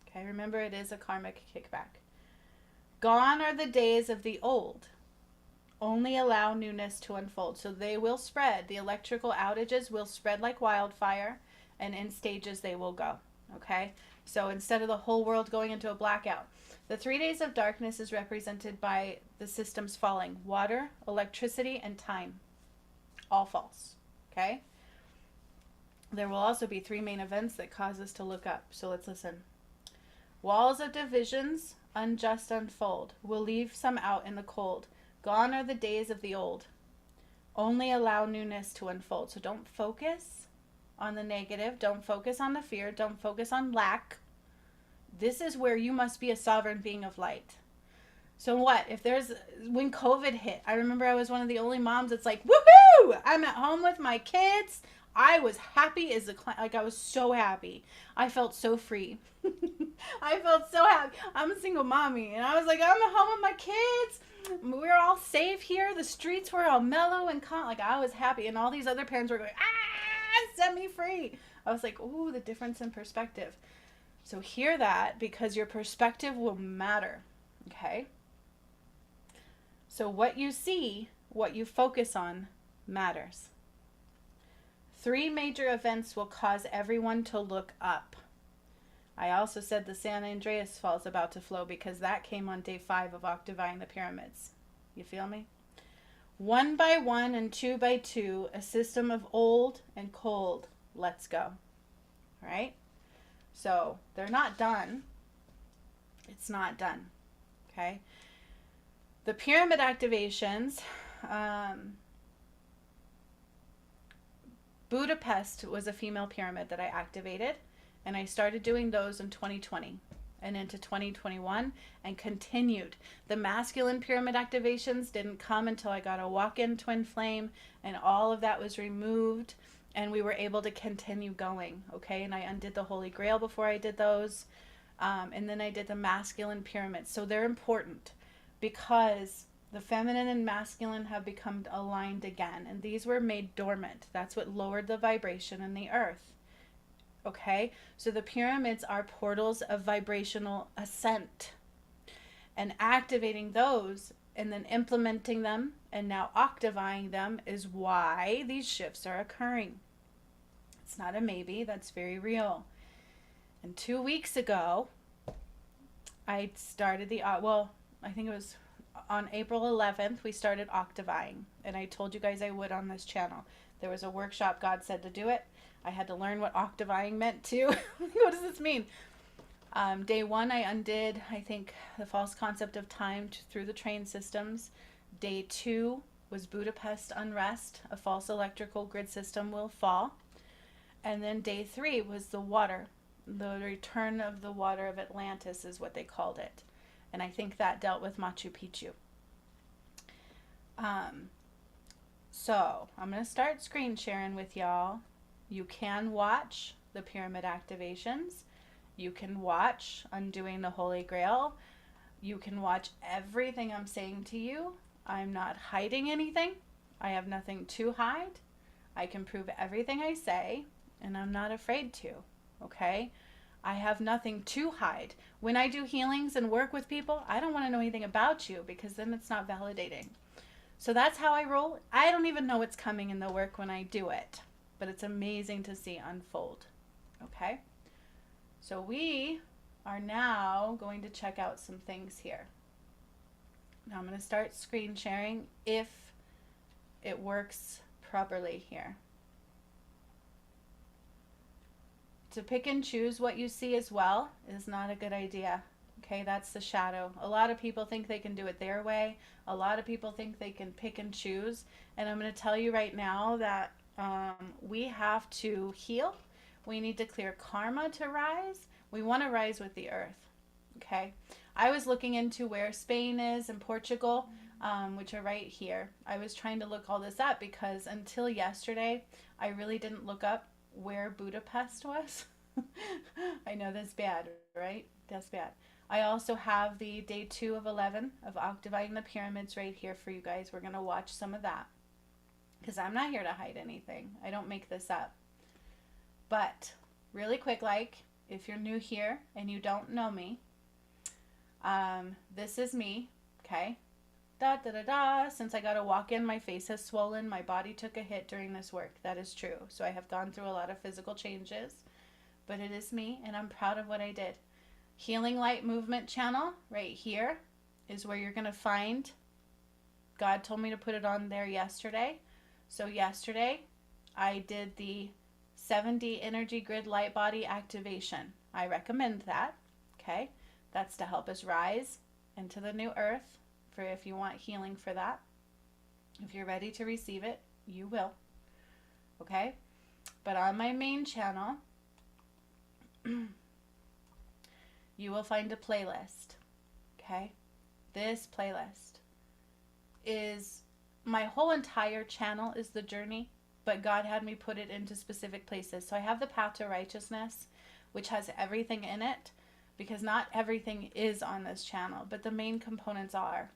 Okay. Remember, it is a karmic kickback. Gone are the days of the old. Only allow newness to unfold. So they will spread. The electrical outages will spread like wildfire, and in stages they will go. Okay? So instead of the whole world going into a blackout, the 3 days of darkness is represented by the systems falling. Water, electricity, and time. All false. Okay? There will also be 3 main events that cause us to look up. So let's listen. Walls of divisions, unjust unfold. Will leave some out in the cold. Gone are the days of the old. Only allow newness to unfold. So don't focus on the negative. Don't focus on the fear. Don't focus on lack. This is where you must be a sovereign being of light. So what? When COVID hit, I remember I was one of the only moms that's like, woohoo! I'm at home with my kids. I was happy I was so happy. I felt so free. I felt so happy. I'm a single mommy, and I was like, I'm at home with my kids. We're all safe here. The streets were all mellow and calm. Like, I was happy, and all these other parents were going, set me free. I was like, ooh, the difference in perspective. So hear that, because your perspective will matter. Okay? So what you see, what you focus on, matters. 3 major events will cause everyone to look up. I also said the San Andreas Fault is about to flow because that came on day 5 of octaving the pyramids. You feel me? 1 by 1 and 2 by 2, a system of old and cold. Let's go. All right? So they're not done. It's not done. Okay? The pyramid activations, Budapest was a female pyramid that I activated, and I started doing those in 2020 and into 2021 and continued. The masculine pyramid activations didn't come until I got a walk-in twin flame, and all of that was removed, and we were able to continue going, okay? And I undid the Holy Grail before I did those, and then I did the masculine pyramids. So they're important because the feminine and masculine have become aligned again, and these were made dormant. That's what lowered the vibration in the earth. Okay? So the pyramids are portals of vibrational ascent. And activating those and then implementing them and now octaving them is why these shifts are occurring. It's not a maybe, that's very real. And 2 weeks ago, I started I think it was on April 11th, we started octaving, and I told you guys I would on this channel. There was a workshop, God said to do it. I had to learn what octaving meant too. What does this mean? Day 1, I undid, I think, the false concept of time through the train systems. Day 2 was Budapest Unrest, a false electrical grid system will fall. And then day 3 was the water. The return of the water of Atlantis is what they called it. And I think that dealt with Machu Picchu. So I'm going to start screen sharing with y'all. You can watch the pyramid activations. You can watch Undoing the Holy Grail. You can watch everything I'm saying to you. I'm not hiding anything. I have nothing to hide. I can prove everything I say, and I'm not afraid to, okay? I have nothing to hide. When I do healings and work with people, I don't want to know anything about you because then it's not validating. So that's how I roll. I don't even know what's coming in the work when I do it, but it's amazing to see unfold, okay? So we are now going to check out some things here. Now I'm going to start screen sharing if it works properly here. To pick and choose what you see as well is not a good idea. Okay, that's the shadow. A lot of people think they can do it their way. A lot of people think they can pick and choose. And I'm going to tell you right now that we have to heal. We need to clear karma to rise. We want to rise with the earth. Okay, I was looking into where Spain is and Portugal, which are right here. I was trying to look all this up because until yesterday, I really didn't look up where Budapest was. I know that's bad, right? That's bad. I also have the day 2 of 11 of octaving the pyramids right here for you guys. We're going to watch some of that because I'm not here to hide anything. I don't make this up. But really quick, like, if you're new here and you don't know me, this is me, okay? Da da da da. Since I got to walk in, my face has swollen. My body took a hit during this work. That is true. So I have gone through a lot of physical changes, but it is me, and I'm proud of what I did. Healing Light Movement channel right here is where you're going to find. God told me to put it on there yesterday. So yesterday I did the 7D energy grid light body activation. I recommend that. Okay, that's to help us rise into the new earth. For if you want healing for that, if you're ready to receive it, you will. Okay, but on my main channel you will find a playlist. Okay, this playlist is my whole entire channel is the journey, but God had me put it into specific places. So I have the path to righteousness, which has everything in it, because not everything is on this channel, but the main components are.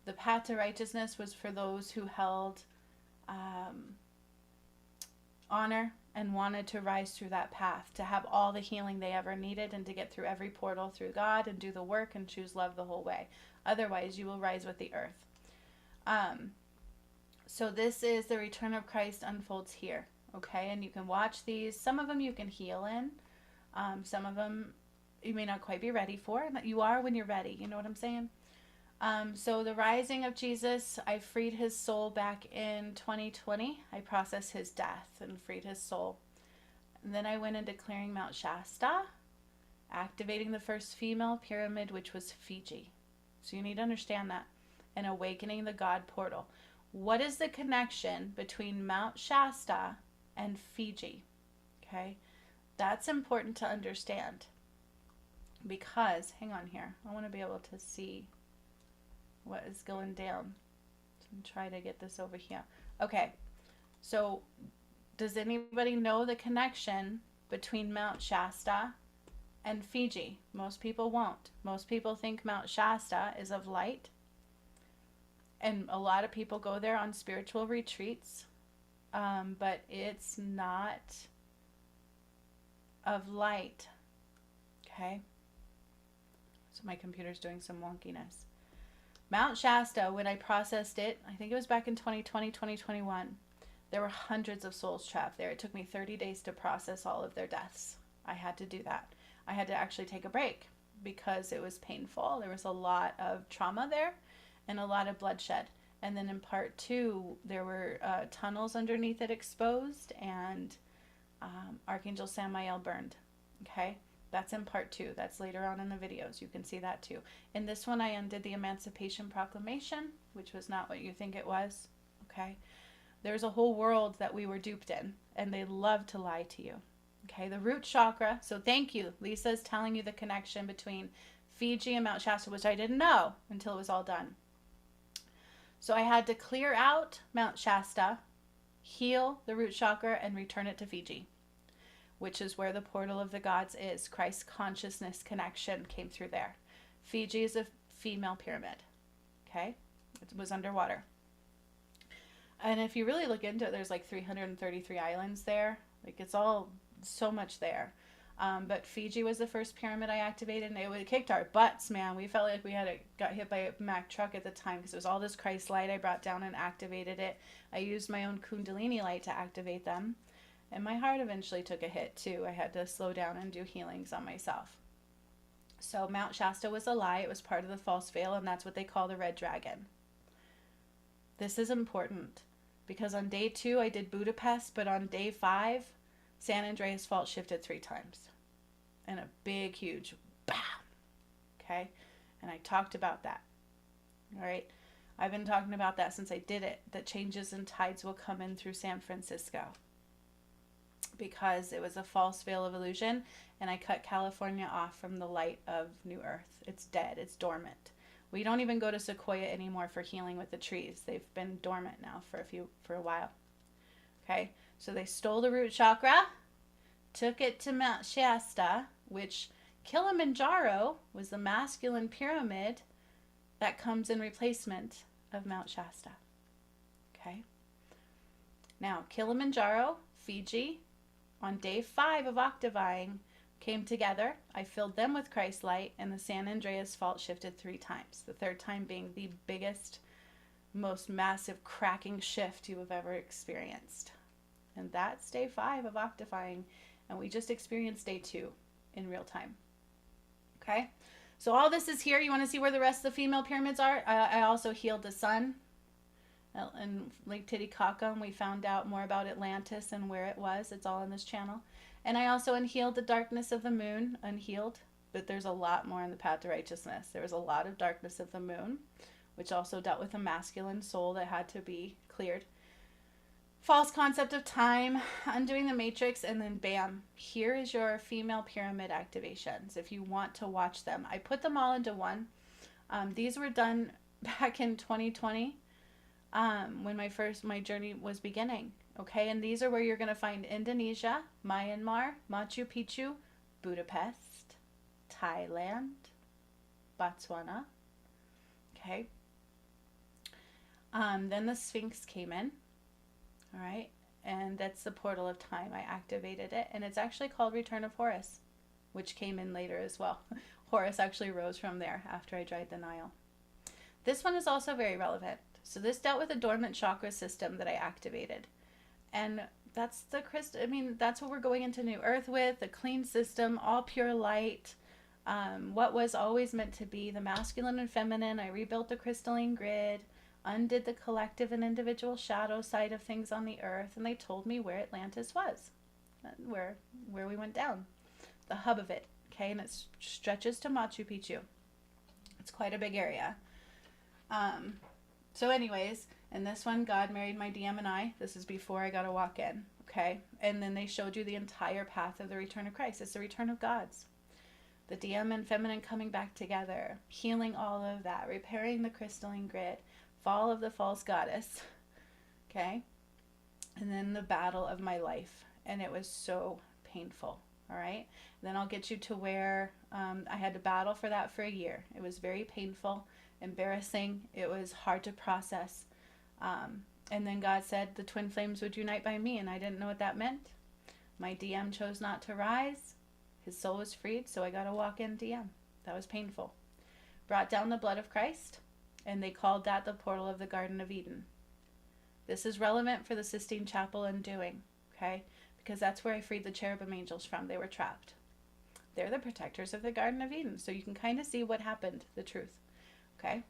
The path to righteousness was for those who held honor and wanted to rise through that path, to have all the healing they ever needed and to get through every portal through God and do the work and choose love the whole way. Otherwise, you will rise with the earth. So this is the return of Christ unfolds here. Okay, and you can watch these. Some of them you can heal in. Some of them you may not quite be ready for. You are when you're ready. You know what I'm saying? So the rising of Jesus, I freed his soul back in 2020. I processed his death and freed his soul. And then I went into clearing Mount Shasta, activating the first female pyramid, which was Fiji. So you need to understand that. And awakening the God portal. What is the connection between Mount Shasta and Fiji? Okay, that's important to understand. Because, hang on here, I want to be able to see what is going down. So I'm trying to get this over here. Okay, so does anybody know the connection between Mount Shasta and Fiji? Most people won't. Most people think Mount Shasta is of light. And a lot of people go there on spiritual retreats, but it's not of light. Okay? So my computer's doing some wonkiness. Mount Shasta, when I processed it, I think it was back in 2020, 2021, there were hundreds of souls trapped there. It took me 30 days to process all of their deaths. I had to do that. I had to actually take a break because it was painful. There was a lot of trauma there and a lot of bloodshed. And then in part 2, there were tunnels underneath it exposed, and Archangel Samael burned. Okay? That's in part 2. That's later on in the videos. You can see that too. In this one, I undid the Emancipation Proclamation, which was not what you think it was. Okay? There's a whole world that we were duped in, and they love to lie to you. Okay? The root chakra. So thank you. Lisa's telling you the connection between Fiji and Mount Shasta, which I didn't know until it was all done. So I had to clear out Mount Shasta, heal the root chakra, and return it to Fiji, which is where the portal of the gods is. Christ consciousness connection came through there. Fiji is a female pyramid. Okay? It was underwater. And if you really look into it, there's like 333 islands there. Like, it's all so much there. But Fiji was the first pyramid I activated, and it kicked our butts, man. We felt like we got hit by a Mack truck at the time, because it was all this Christ light I brought down and activated it. I used my own Kundalini light to activate them. And my heart eventually took a hit, too. I had to slow down and do healings on myself. So Mount Shasta was a lie. It was part of the false veil, and that's what they call the red dragon. This is important, because on day 2 I did Budapest, but on day 5, San Andreas Fault shifted 3 times. And a big, huge bam. Okay? And I talked about that. All right? I've been talking about that since I did it, that changes and tides will come in through San Francisco, because it was a false veil of illusion, and I cut California off from the light of New Earth. It's dead. It's dormant. We don't even go to Sequoia anymore for healing with the trees. They've been dormant now for a while. Okay? So they stole the root chakra, took it to Mount Shasta, which Kilimanjaro was the masculine pyramid that comes in replacement of Mount Shasta. Okay? Now, Kilimanjaro, Fiji, on day 5 of Octaving, came together. I filled them with Christ light, and the San Andreas Fault shifted 3 times. The 3rd time being the biggest, most massive cracking shift you have ever experienced. And that's day 5 of Octaving, and we just experienced day 2 in real time. Okay? So all this is here. You want to see where the rest of the female pyramids are? I also healed the sun in Lake Titicaca, and we found out more about Atlantis and where it was. It's all in this channel. And I also unhealed the darkness of the moon, unhealed, but there's a lot more in the path to righteousness. There was a lot of darkness of the moon, which also dealt with a masculine soul that had to be cleared. False concept of time, undoing the matrix, and then bam, here is your female pyramid activations if you want to watch them. I put them all into one. These were done back in 2020 when my journey was beginning. Okay, and these are where you're going to find Indonesia, Myanmar, Machu Picchu, Budapest, Thailand, Botswana. Okay. Then the Sphinx came in. All right, and that's the portal of time. I activated it, and it's actually called Return of Horus, which came in later as well. Horus actually rose from there after I dried the Nile. This one is also very relevant. So this dealt with a dormant chakra system that I activated, and that's the crystal. I mean, that's what we're going into New Earth with, a clean system, all pure light. What was always meant to be the masculine and feminine. I rebuilt the crystalline grid, undid the collective and individual shadow side of things on the earth, and they told me where Atlantis was, where we went down, the hub of it. Okay, and it stretches to Machu Picchu. It's quite a big area. So anyways, in this one, God married my DM and I. This is before I got to walk in. Okay, and then they showed you the entire path of the return of Christ. It's the return of gods. The DM and feminine coming back together, healing all of that, repairing the crystalline grid, fall of the false goddess, okay, and then the battle of my life, and it was so painful. All right, then I'll get you to where I had to battle for that for a year. It was very painful, embarrassing. It was hard to process, and then God said the twin flames would unite by me, and I didn't know what that meant. My DM chose not to rise. His soul was freed, so I got to walk in DM. That was painful. Brought down the blood of Christ, and they called that the portal of the Garden of Eden. This is relevant for the Sistine Chapel undoing, okay? Because that's where I freed the cherubim angels from. They were trapped. They're the protectors of the Garden of Eden, so you can kind of see what happened, the truth, okay?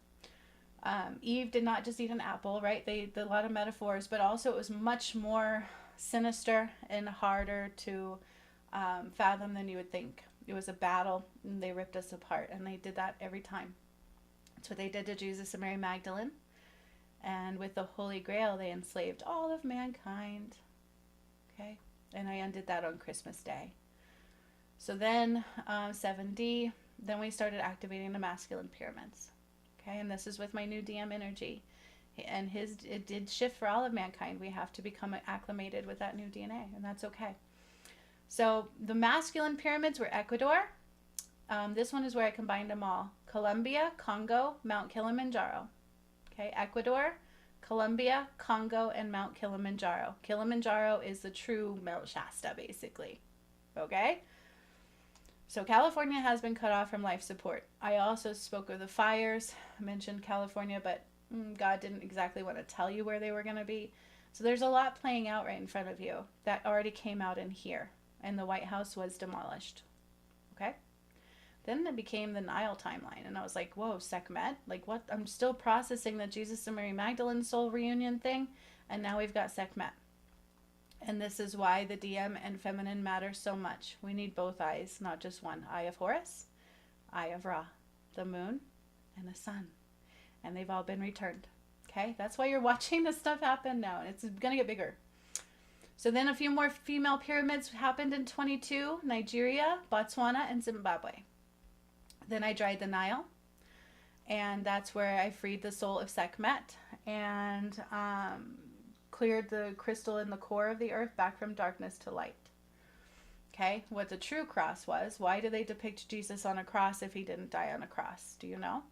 Eve did not just eat an apple, right? They a lot of metaphors, but also it was much more sinister and harder to fathom than you would think. It was a battle, and they ripped us apart, and they did that every time. That's what they did to Jesus and Mary Magdalene. And with the Holy Grail, they enslaved all of mankind. Okay? And I undid that on Christmas Day. So then, 7D, then we started activating the masculine pyramids. Okay? And this is with my new DM energy. And it did shift for all of mankind. We have to become acclimated with that new DNA, and that's okay. So the masculine pyramids were Ecuador, This one is where I combined them all. Colombia, Congo, Mount Kilimanjaro. Okay, Ecuador, Colombia, Congo, and Mount Kilimanjaro. Kilimanjaro is the true Mount Shasta, basically. Okay? So California has been cut off from life support. I also spoke of the fires. I mentioned California, but God didn't exactly want to tell you where they were going to be. So there's a lot playing out right in front of you that already came out in here. And the White House was demolished. Okay? Then it became the Nile timeline. And I was like, whoa, Sekhmet? Like what? I'm still processing the Jesus and Mary Magdalene soul reunion thing. And now we've got Sekhmet. And this is why the DM and feminine matter so much. We need both eyes, not just one. Eye of Horus, eye of Ra, the moon, and the sun. And they've all been returned. Okay? That's why you're watching this stuff happen now. And it's going to get bigger. So then a few more female pyramids happened in 22. Nigeria, Botswana, and Zimbabwe. Then I dried the Nile. And that's where I freed the soul of Sekhmet. And cleared the crystal in the core of the earth back from darkness to light. Okay, what the true cross was. Why do they depict Jesus on a cross if he didn't die on a cross? Do you know?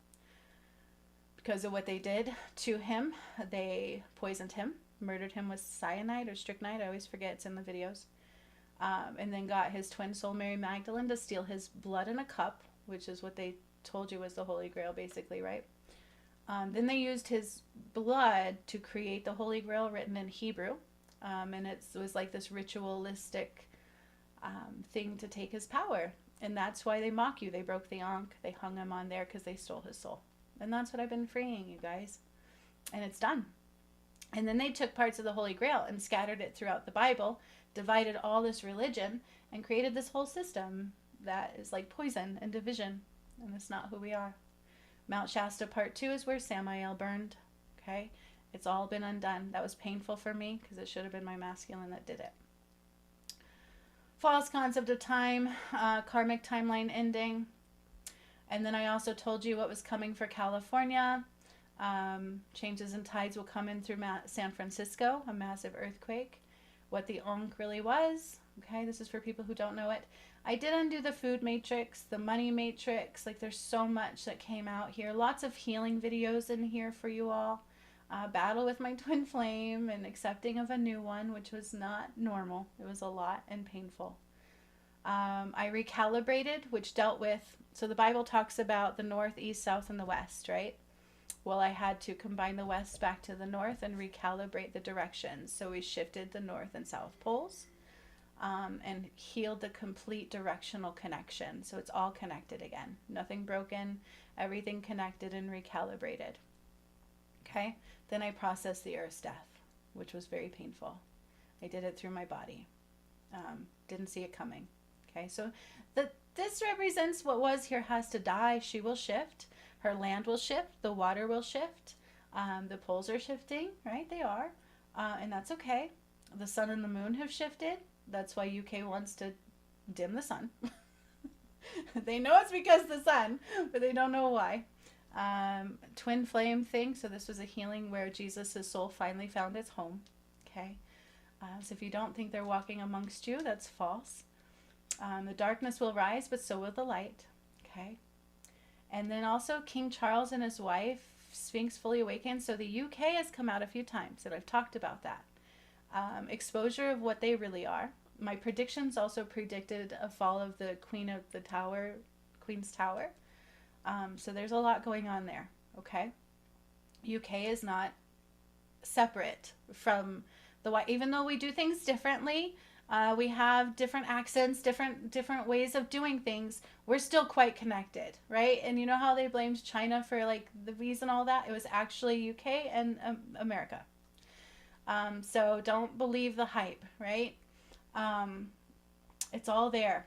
Because of what they did to him. They poisoned him, murdered him with cyanide or strychnine. I always forget, it's in the videos. And then got his twin soul, Mary Magdalene, to steal his blood in a cup, which is what they told you was the Holy Grail, basically, right? Then they used his blood to create the Holy Grail written in Hebrew. And it was like this ritualistic thing to take his power. And that's why they mock you. They broke the Ankh. They hung him on there because they stole his soul. And that's what I've been freeing, you guys. And it's done. And then they took parts of the Holy Grail and scattered it throughout the Bible, divided all this religion, and created this whole system that is like poison and division. And it's not who we are. Mount Shasta Part 2 is where Samael burned. Okay? It's all been undone. That was painful for me because it should have been my masculine that did it. False concept of time, karmic timeline ending. And then I also told you what was coming for California. Changes in tides will come in through San Francisco, a massive earthquake. What the Ankh really was. Okay, this is for people who don't know it. I did undo the food matrix, the money matrix. Like there's so much that came out here. Lots of healing videos in here for you all. Battle with my twin flame and accepting of a new one, which was not normal. It was a lot and painful. I recalibrated, which dealt with, so the Bible talks about the north, east, south, and the west, right? Well, I had to combine the west back to the north and recalibrate the directions. So we shifted the north and south poles and healed the complete directional connection. So it's all connected again. Nothing broken, everything connected and recalibrated. Okay? Then I processed the earth's death, which was very painful. I did it through my body. Didn't see it coming. Okay? So this represents what was here has to die. She will shift. Her land will shift. The water will shift. The poles are shifting, right? They are. And that's okay. The sun and the moon have shifted. That's why UK wants to dim the sun. They know it's because of the sun, but they don't know why. Twin flame thing. So this was a healing where Jesus' soul finally found its home. Okay. So if you don't think they're walking amongst you, that's false. The darkness will rise, but so will the light. Okay. And then also King Charles and his wife, Sphinx fully awakened. So the UK has come out a few times, and I've talked about that. Exposure of what they really are. My predictions also predicted a fall of the Queen of the Tower, Queen's Tower. So there's a lot going on there. Okay. UK is not separate from the white, even though we do things differently. We have different accents, different ways of doing things. We're still quite connected, right? And you know how they blamed China for like the visa and all that? It was actually UK and America. So don't believe the hype, right? It's all there.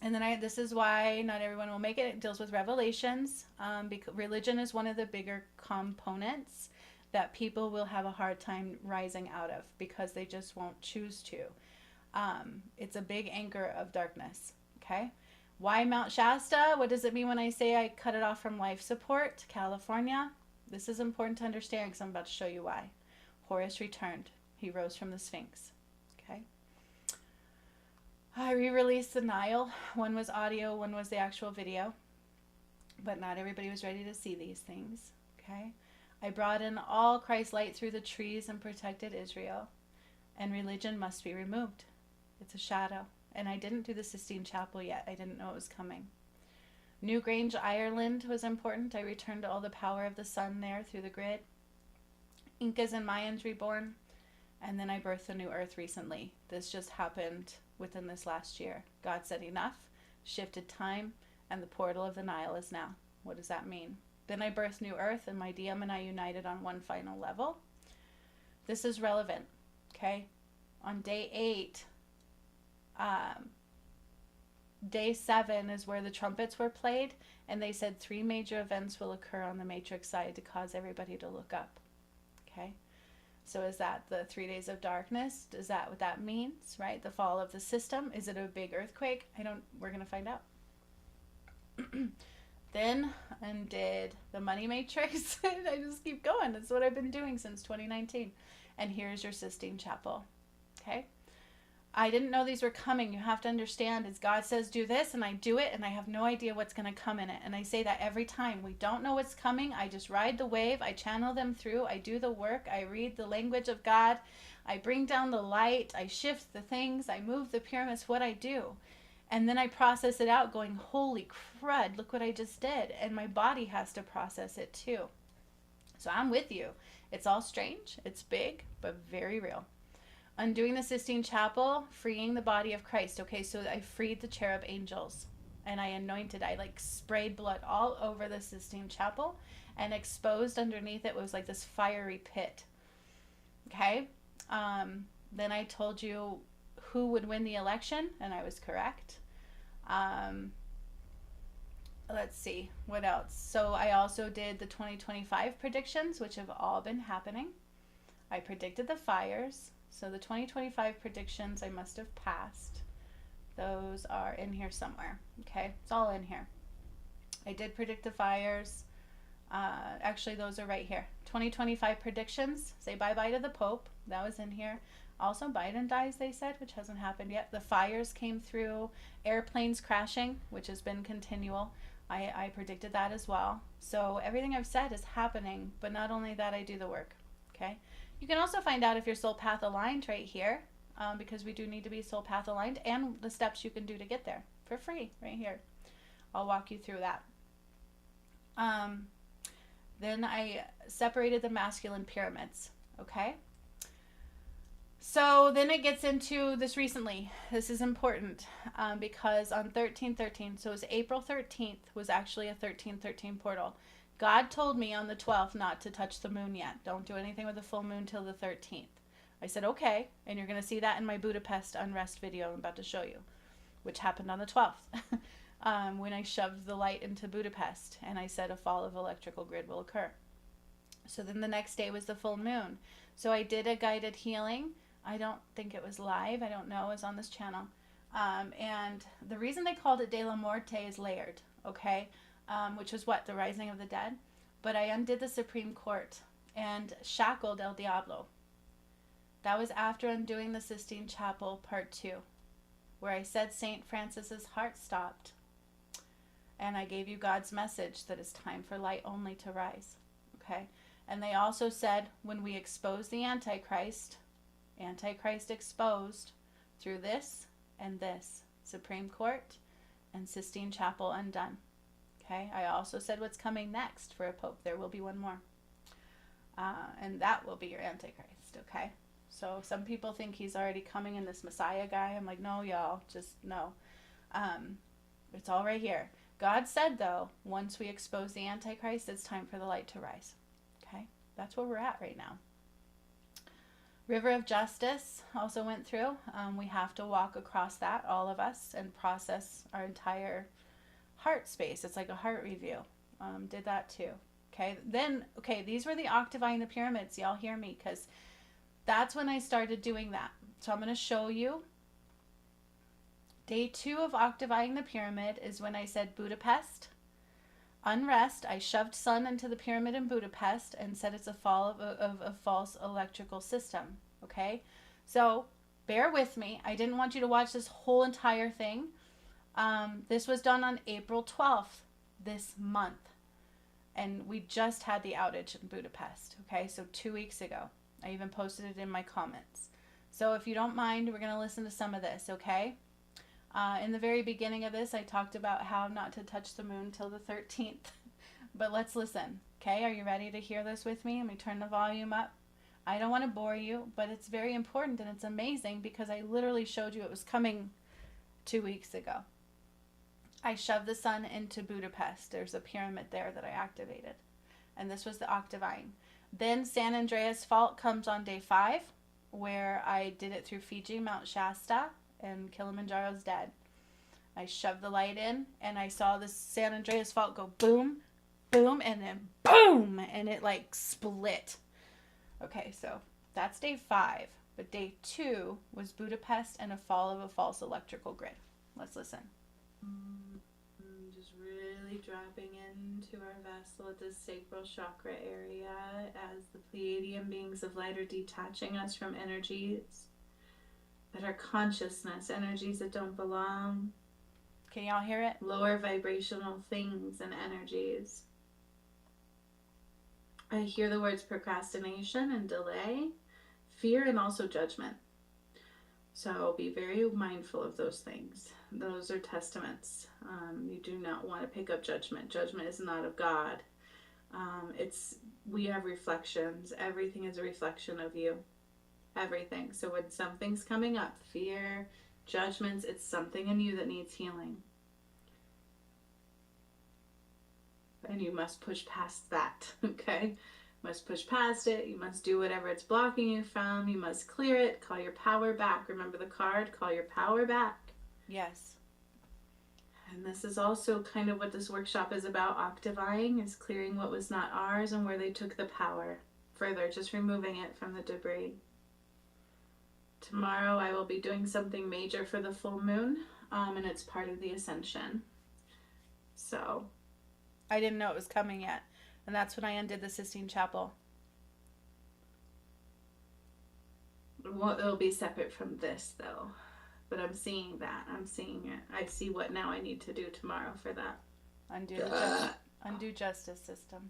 And then this is why not everyone will make it. It deals with revelations. Because religion is one of the bigger components that people will have a hard time rising out of because they just won't choose to. It's a big anchor of darkness. Okay. Why Mount Shasta? What does it mean when I say I cut it off from life support? California. This is important to understand because I'm about to show you why. Horus returned. He rose from the Sphinx. Okay. I re-released the Nile. One was audio, one was the actual video. But not everybody was ready to see these things. Okay? I brought in all Christ's light through the trees and protected Israel. And religion must be removed. It's a shadow. And I didn't do the Sistine Chapel yet. I didn't know it was coming. Newgrange, Ireland was important. I returned all the power of the sun there through the grid. Incas and Mayans reborn. And then I birthed a new earth recently. This just happened within this last year. God said enough, shifted time, and the portal of the Nile is now. What does that mean? Then I birthed new earth, and my DM and I united on one final level. This is relevant, okay? On day 8, day 7 is where the trumpets were played, and they said 3 major events will occur on the matrix side to cause everybody to look up, okay? So is that the 3 days of darkness? Is that what that means, right? The fall of the system? Is it a big earthquake? We're going to find out. Then undid the money matrix. I just keep going. That's what I've been doing since 2019. And here's your Sistine Chapel. Okay? I didn't know these were coming. You have to understand is God says do this and I do it and I have no idea what's going to come in it. And I say that every time. We don't know what's coming. I just ride the wave. I channel them through. I do the work. I read the language of God. I bring down the light. I shift the things. I move the pyramids. What I do. And then I process it out going, holy crud, look what I just did. And my body has to process it too. So I'm with you. It's all strange. It's big, but very real. Undoing the Sistine Chapel, freeing the body of Christ. Okay, so I freed the cherub angels and I anointed. I sprayed blood all over the Sistine Chapel and exposed underneath it was like this fiery pit. Okay, then I told you who would win the election and I was correct. Let's see, what else? So I also did the 2025 predictions, which have all been happening. I predicted the fires. So the 2025 predictions I must have passed. Those are in here somewhere. Okay, it's all in here. I did predict the fires. Actually, those are right here. 2025 predictions. Say bye-bye to the Pope. That was in here. Also, Biden dies, they said, which hasn't happened yet. The fires came through. Airplanes crashing, which has been continual. I predicted that as well. So everything I've said is happening. But not only that, I do the work. Okay. You can also find out if you're soul path aligned right here, because we do need to be soul path aligned, and the steps you can do to get there for free right here. I'll walk you through that. Then I separated the masculine pyramids. Okay. So then it gets into this recently. This is important because on 13/13, so it was April 13th, was actually a 13/13 portal. God told me on the 12th not to touch the moon yet. Don't do anything with the full moon till the 13th. I said, okay. And you're going to see that in my Budapest Unrest video I'm about to show you, which happened on the 12th when I shoved the light into Budapest. And I said a fall of electrical grid will occur. So then the next day was the full moon. So I did a guided healing. I don't think it was live. I don't know. It was on this channel. And the reason they called it De La Muerte is layered. Okay. Which was what? The rising of the dead. But I undid the Supreme Court and shackled El Diablo. That was after undoing the Sistine Chapel Part 2, where I said St. Francis's heart stopped. And I gave you God's message that it's time for light only to rise. Okay? And they also said when we expose the Antichrist exposed through this and this, Supreme Court and Sistine Chapel undone. Okay, I also said what's coming next for a pope. There will be one more. And that will be your Antichrist, okay? So some people think he's already coming in this Messiah guy. I'm like, no, y'all, just no. It's all right here. God said, though, once we expose the Antichrist, it's time for the light to rise. Okay, that's where we're at right now. River of Justice also went through. We have to walk across that, all of us, and process our entire heart space. It's like a heart review. Did that too. Okay. Then, okay, these were the octaving the pyramids. Y'all hear me? Because that's when I started doing that. So I'm going to show you. Day 2 of octaving the pyramid is when I said Budapest Unrest. I shoved sun into the pyramid in Budapest and said it's a fall of a false electrical system. Okay. So bear with me. I didn't want you to watch this whole entire thing. This was done on April 12th this month. And we just had the outage in Budapest. Okay, so 2 weeks ago. I even posted it in my comments. So if you don't mind, we're going to listen to some of this, okay? In the very beginning of this, I talked about how not to touch the moon till the 13th. But let's listen, okay? Are you ready to hear this with me? Let me turn the volume up. I don't want to bore you, but it's very important and it's amazing because I literally showed you it was coming 2 weeks ago. I shoved the sun into Budapest. There's a pyramid there that I activated. And this was the octavine. Then San Andreas Fault comes on day 5, where I did it through Fiji, Mount Shasta, and Kilimanjaro's dead. I shoved the light in, and I saw this San Andreas Fault go boom, boom, and then boom, and it like split. Okay, so that's day 5. But day 2 was Budapest and a fall of a false electrical grid. Let's listen. Just really dropping into our vessel at the sacral chakra area as the Pleiadian beings of light are detaching us from energies that are consciousness, energies that don't belong. Can y'all hear it? Lower vibrational things and energies. I hear the words procrastination and delay, fear, and also judgment. So be very mindful of those things. Those are testaments. You do not want to pick up judgment. Judgment is not of God. We have reflections. Everything is a reflection of you. Everything. So when something's coming up, fear, judgments, it's something in you that needs healing. And you must push past that, okay? You must push past it. You must do whatever it's blocking you from. You must clear it. Call your power back. Remember the card? Call your power back. Yes. And this is also kind of what this workshop is about. Octaving is clearing what was not ours and where they took the power. Further, just removing it from the debris. Tomorrow I will be doing something major for the full moon, and it's part of the ascension. So I didn't know it was coming yet, and that's when I undid the Sistine Chapel. Well, it'll be separate from this though, but I'm seeing that. I'm seeing it. I see what now I need to do tomorrow for that. Undo justice system.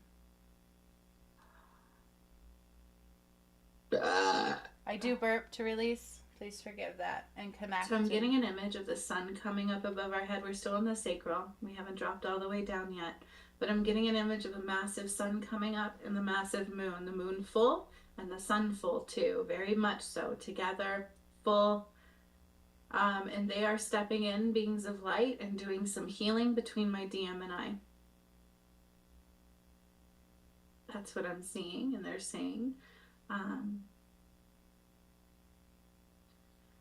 I do burp to release. Please forgive that and connect. So I'm getting an image of the sun coming up above our head. We're still in the sacral. We haven't dropped all the way down yet. But I'm getting an image of a massive sun coming up and the massive moon. The moon full and the sun full too. Very much so. Together, full. And they are stepping in, beings of light, and doing some healing between my DM and I. That's what I'm seeing and they're saying.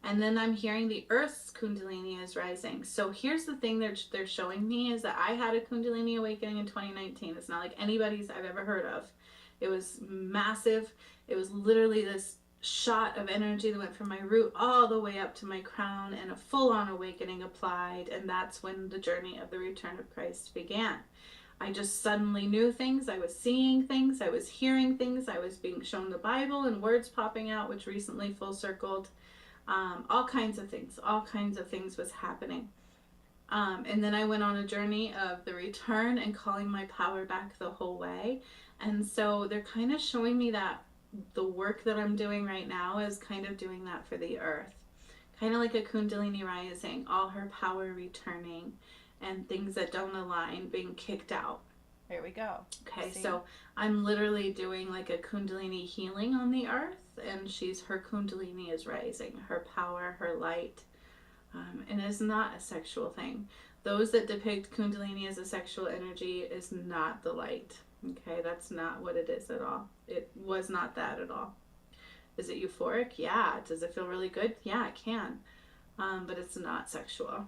And then I'm hearing the Earth's Kundalini is rising. So here's the thing they're showing me is that I had a Kundalini awakening in 2019. It's not like anybody's I've ever heard of. It was massive. It was literally this shot of energy that went from my root all the way up to my crown, and a full-on awakening applied. And that's when the journey of the return of Christ began. I just suddenly knew things. I was seeing things. I was hearing things. I was being shown the Bible and words popping out, which recently full circled. All kinds of things was happening. And then I went on a journey of the return and calling my power back the whole way. And so they're kind of showing me that the work that I'm doing right now is kind of doing that for the earth. Kind of like a Kundalini rising, all her power returning and things that don't align being kicked out. There we go. Okay, so I'm literally doing like a Kundalini healing on the earth, and her Kundalini is rising, her power, her light, and it's not a sexual thing. Those that depict Kundalini as a sexual energy is not the light. Okay, that's not what it is at all. It was not that at all. Is it euphoric? Yeah. Does it feel really good? Yeah, it can. But it's not sexual.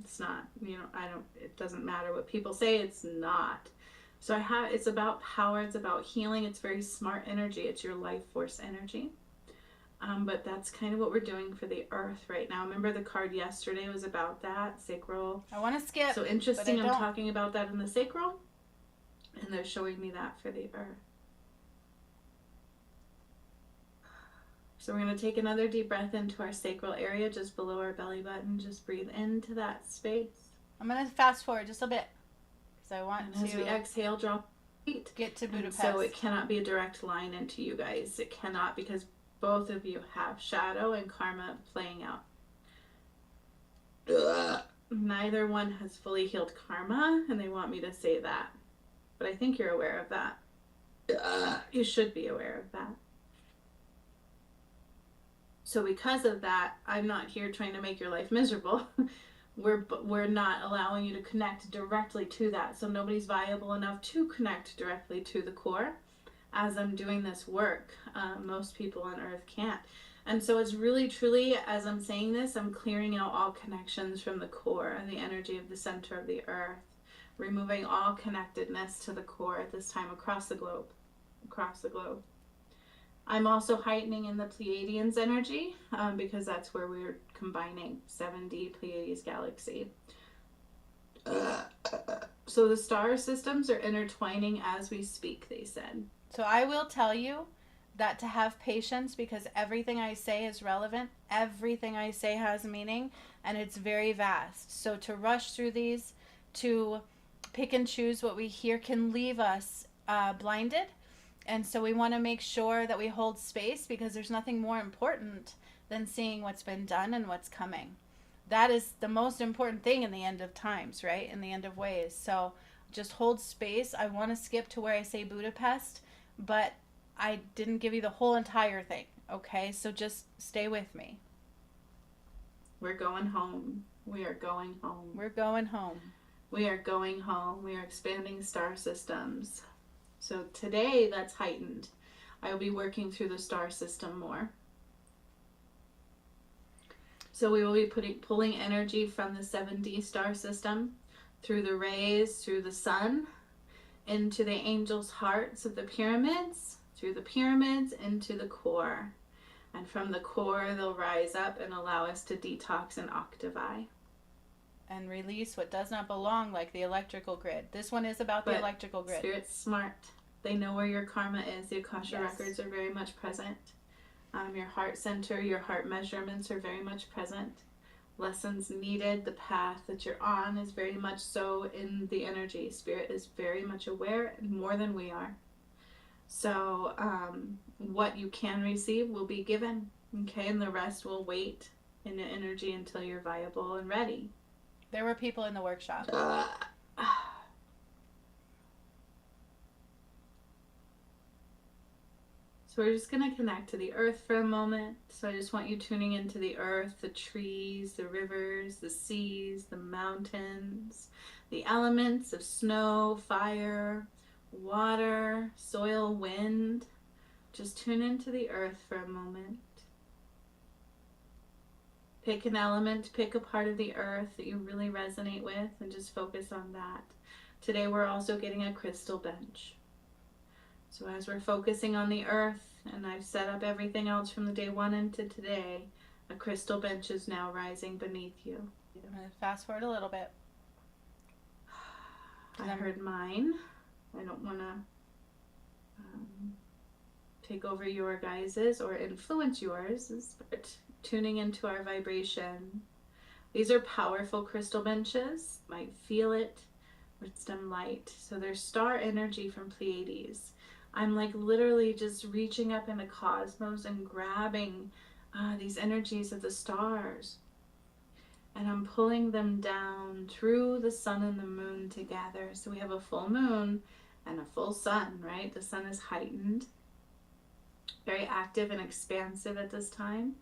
It's not, it doesn't matter what people say, it's not. So it's about power, it's about healing, it's very smart energy, it's your life force energy. But that's kind of what we're doing for the earth right now. Remember the card yesterday was about that, sacral. I want to skip. So interesting, I'm talking about that in the sacral, and they're showing me that for the earth. So we're going to take another deep breath into our sacral area just below our belly button. Just breathe into that space. I'm going to fast forward just a bit because I want to. As we exhale, drop feet. Get to Budapest. And so it cannot be a direct line into you guys. It cannot, because both of you have shadow and karma playing out. Neither one has fully healed karma, and they want me to say that. But I think you're aware of that. You should be aware of that. So because of that, I'm not here trying to make your life miserable. We're not allowing you to connect directly to that. So nobody's viable enough to connect directly to the core. As I'm doing this work, most people on earth can't. And so it's really, truly, as I'm saying this, I'm clearing out all connections from the core and the energy of the center of the earth, removing all connectedness to the core at this time across the globe. Across the globe. I'm also heightening in the Pleiadians energy because that's where we're combining 7D Pleiades galaxy. So the star systems are intertwining as we speak, they said. So I will tell you that to have patience, because everything I say is relevant, everything I say has meaning, and it's very vast. So to rush through these, to pick and choose what we hear can leave us blinded. And so we want to make sure that we hold space, because there's nothing more important than seeing what's been done and what's coming. That is the most important thing in the end of times, right? In the end of ways. So just hold space. I want to skip to where I say Budapest, but I didn't give you the whole entire thing, okay? So just stay with me. We're going home. We are going home. We're going home. We are going home. We are expanding star systems. So today, that's heightened. I will be working through the star system more. So we will be pulling energy from the 7D star system through the rays, through the sun, into the angels' hearts of the pyramids, through the pyramids into the core. And from the core, they'll rise up and allow us to detox and octavie. And release what does not belong, like the electrical grid. This one is about the electrical grid. Spirit's smart. They know where your karma is. The Akasha records are very much present. Your heart center, your heart measurements are very much present. Lessons needed, the path that you're on is very much so in the energy. Spirit is very much aware, more than we are. So what you can receive will be given, okay? And the rest will wait in the energy until you're viable and ready. There were people in the workshop. So we're just going to connect to the earth for a moment. So I just want you tuning into the earth, the trees, the rivers, the seas, the mountains, the elements of snow, fire, water, soil, wind. Just tune into the earth for a moment. Pick an element, pick a part of the earth that you really resonate with, and just focus on that. Today we're also getting a crystal bench. So as we're focusing on the earth, and I've set up everything else from the day one into today, a crystal bench is now rising beneath you. I'm going to fast forward a little bit. I heard mine. I don't want to take over your guys's or influence yours, but tuning into our vibration. These are powerful crystal benches. You might feel it. Wisdom light. So there's star energy from Pleiades. I'm like literally just reaching up in the cosmos and grabbing these energies of the stars. And I'm pulling them down through the sun and the moon together. So we have a full moon and a full sun, right? The sun is heightened, very active and expansive at this time.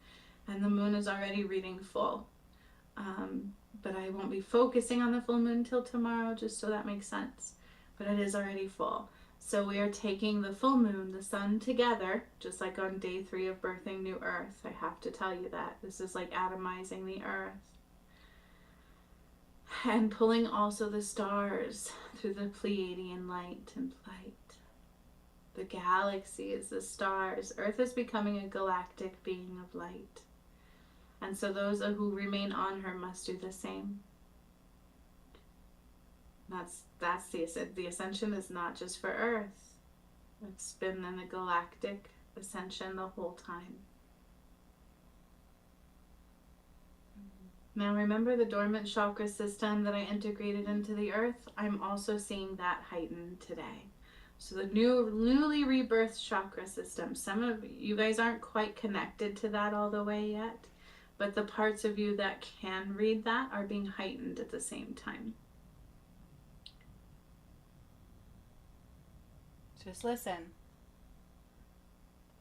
And the moon is already reading full. But I won't be focusing on the full moon until tomorrow, just so that makes sense. But it is already full. So we are taking the full moon, the sun together, just like on day 3 of birthing new earth. I have to tell you that. This is like atomizing the earth. And pulling also the stars through the Pleiadian light and light. The galaxy is the stars. Earth is becoming a galactic being of light. And so those who remain on her must do the same. That's the ascension is not just for Earth. It's been in a galactic ascension the whole time. Now remember the dormant chakra system that I integrated into the earth? I'm also seeing that heightened today. So the newly rebirthed chakra system, some of you guys aren't quite connected to that all the way yet, but the parts of you that can read that are being heightened at the same time. Just listen.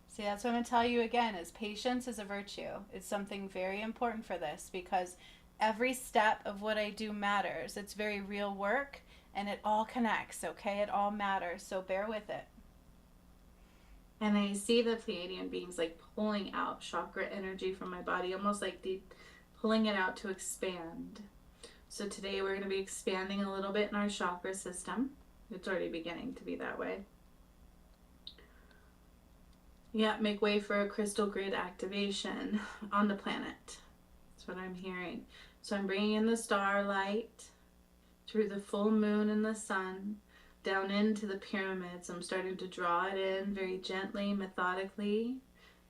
See, that's what I'm going to tell you again, is patience is a virtue. It's something very important for this, because every step of what I do matters. It's very real work, and it all connects, okay? It all matters, so bear with it. And I see the Pleiadian beings like pulling out chakra energy from my body, almost like pulling it out to expand. So today we're going to be expanding a little bit in our chakra system. It's already beginning to be that way. Yeah, make way for a crystal grid activation on the planet. That's what I'm hearing. So I'm bringing in the starlight through the full moon and the sun down into the pyramids. I'm starting to draw it in very gently, methodically,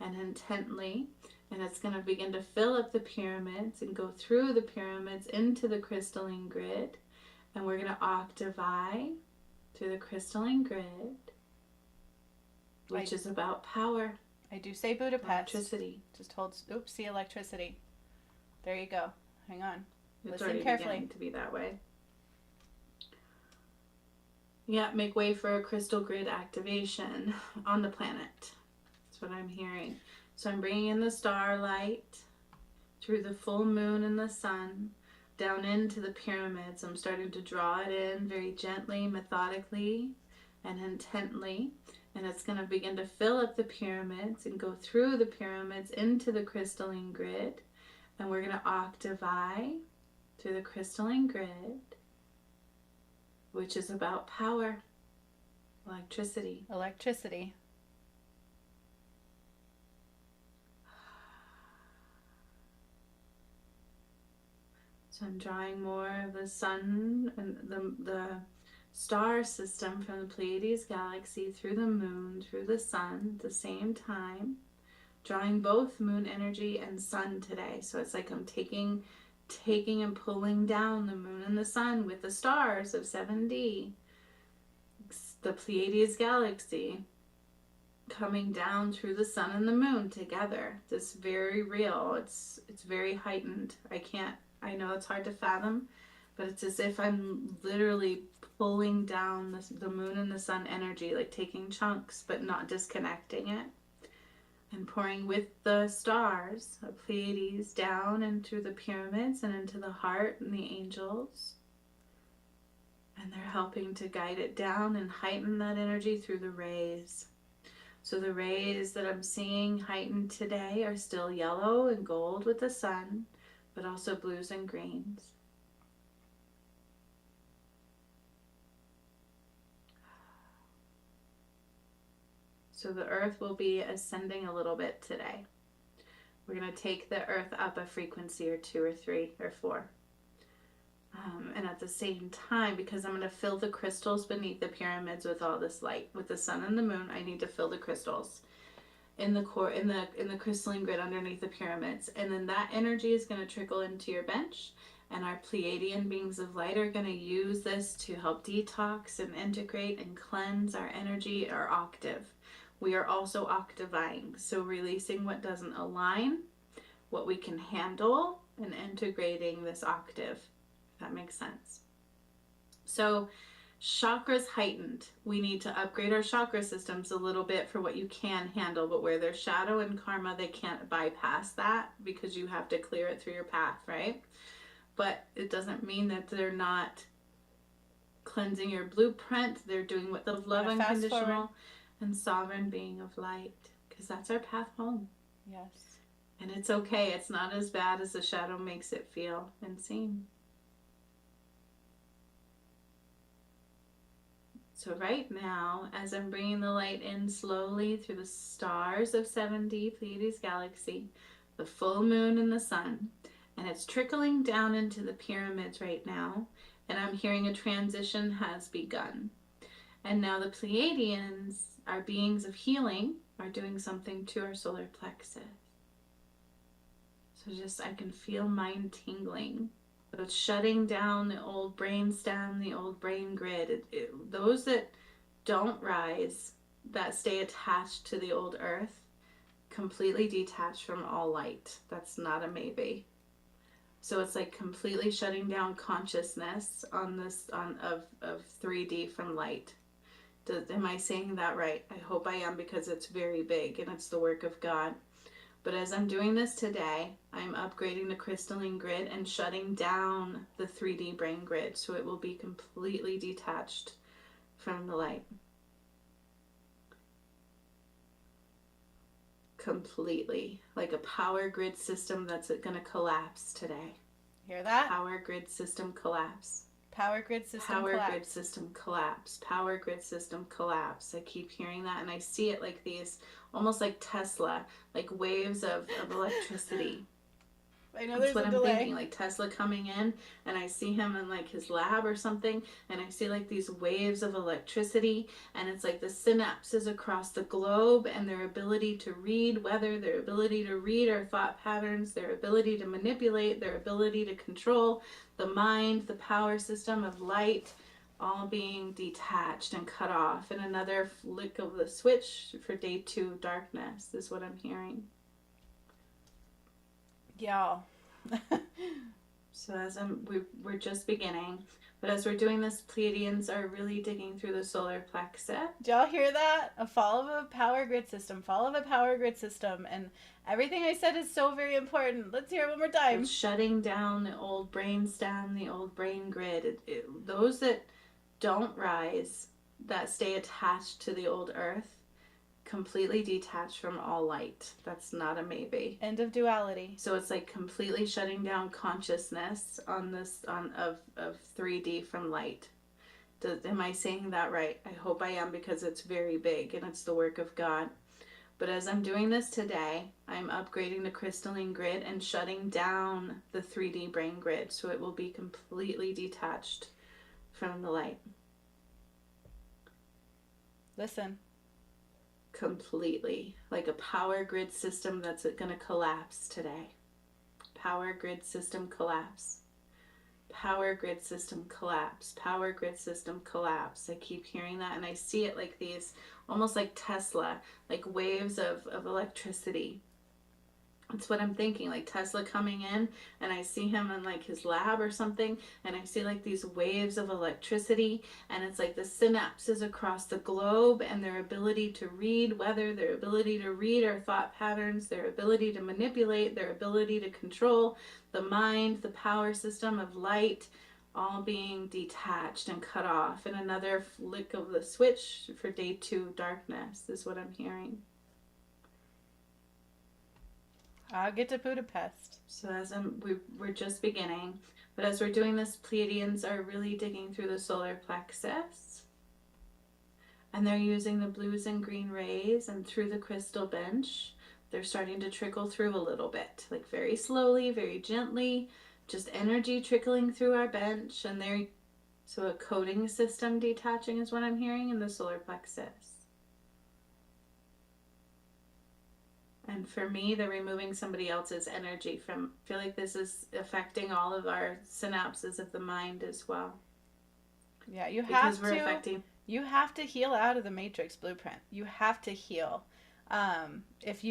and intently. And it's going to begin to fill up the pyramids and go through the pyramids into the crystalline grid. And we're going to octavie through the crystalline grid, which is about power. I do say Budapest. Electricity. Just hold. Oops, see electricity. There you go. Hang on. It's Listen already carefully. beginning to be that way. Yeah, make way for a crystal grid activation on the planet. That's what I'm hearing. So I'm bringing in the starlight through the full moon and the sun down into the pyramids. I'm starting to draw it in very gently, methodically, and intently. And it's going to begin to fill up the pyramids and go through the pyramids into the crystalline grid. And we're going to octavie through the crystalline grid, which is about power, electricity. Electricity. So I'm drawing more of the sun and the star system from the Pleiades galaxy through the moon, through the sun at the same time, drawing both moon energy and sun today. So it's like I'm taking and pulling down the moon and the sun with the stars of 7D, the Pleiades galaxy, coming down through the sun and the moon together. This very real. It's very heightened. I know it's hard to fathom, but it's as if I'm literally pulling down the moon and the sun energy, like taking chunks but not disconnecting it, and pouring with the stars of Pleiades down and through the pyramids and into the heart and the angels. And they're helping to guide it down and heighten that energy through the rays. So the rays that I'm seeing heightened today are still yellow and gold with the sun, but also blues and greens. So the earth will be ascending a little bit today. We're going to take the earth up a frequency or 2 or 3 or 4. And at the same time, because I'm going to fill the crystals beneath the pyramids with all this light, with the sun and the moon, I need to fill the crystals in the core, in the crystalline grid underneath the pyramids. And then that energy is going to trickle into your bench. And our Pleiadian beings of light are going to use this to help detox and integrate and cleanse our energy, our octave. We are also octaving, so releasing what doesn't align, what we can handle, and integrating this octave. If that makes sense. So chakras heightened. We need to upgrade our chakra systems a little bit for what you can handle, but where there's shadow and karma, they can't bypass that because you have to clear it through your path, right? But it doesn't mean that they're not cleansing your blueprint. They're doing what the love unconditional and sovereign being of light, because that's our path home. Yes. And it's okay. It's not as bad as the shadow makes it feel and seem. So right now, as I'm bringing the light in slowly through the stars of 7D Pleiades galaxy, the full moon and the sun, and it's trickling down into the pyramids right now, and I'm hearing a transition has begun. And now the Pleiadians, our beings of healing, are doing something to our solar plexus. So just, I can feel mind tingling. So it's shutting down the old brain stem, the old brain grid. Those that don't rise, that stay attached to the old earth, completely detached from all light. That's not a maybe. So it's like completely shutting down consciousness on this of 3D from light. Am I saying that right? I hope I am, because it's very big and it's the work of God. But as I'm doing this today, I'm upgrading the crystalline grid and shutting down the 3D brain grid, so it will be completely detached from the light. Completely. Like a power grid system that's going to collapse today. Hear that? Power grid system collapse. Power grid system Power collapse. grid system collapse. Power grid system collapse. I keep hearing that, and I see it like these, almost like Tesla, like waves of electricity. I know That's there's what a I'm delay. thinking, like Tesla coming in, and I see him in like his lab or something, and I see like these waves of electricity, and it's like the synapses across the globe, and their ability to read weather, their ability to read our thought patterns, their ability to manipulate, their ability to control the mind, the power system of light, all being detached and cut off. And another flick of the switch for day 2 darkness is what I'm hearing. Y'all. So as we're just beginning, but as we're doing this, Pleiadians are really digging through the solar plexus. Did y'all hear that? A fall of a power grid system. Fall of a power grid system. And everything I said is so very important. Let's hear it one more time. It's shutting down the old brain stem, the old brain grid. Those that don't rise, that stay attached to the old earth, completely detached from all light. That's not a maybe. End of duality. So it's like completely shutting down consciousness of 3D from light. Am I saying that right? I hope I am, because it's very big and it's the work of God. But as I'm doing this today, I'm upgrading the crystalline grid and shutting down the 3D brain grid, so it will be completely detached from the light. Listen. Completely. Like a power grid system that's going to collapse today. Power grid system collapse. Power grid system collapse. Power grid system collapse. I keep hearing that, and I see it like these, almost like Tesla, like waves of electricity. That's what I'm thinking, like Tesla coming in, and I see him in like his lab or something, and I see like these waves of electricity, and it's like the synapses across the globe, and their ability to read weather, their ability to read our thought patterns, their ability to manipulate, their ability to control the mind, the power system of light, all being detached and cut off. And another flick of the switch for day 2 darkness is what I'm hearing. I'll get to Budapest. So as we're just beginning, but as we're doing this, Pleiadians are really digging through the solar plexus, and they're using the blues and green rays, and through the crystal bench, they're starting to trickle through a little bit, like very slowly, very gently, just energy trickling through our bench, and so a coding system detaching is what I'm hearing in the solar plexus. And for me, they're removing somebody else's energy from, I feel like this is affecting all of our synapses of the mind as well. Yeah, you have to heal out of the matrix blueprint. You have to heal. If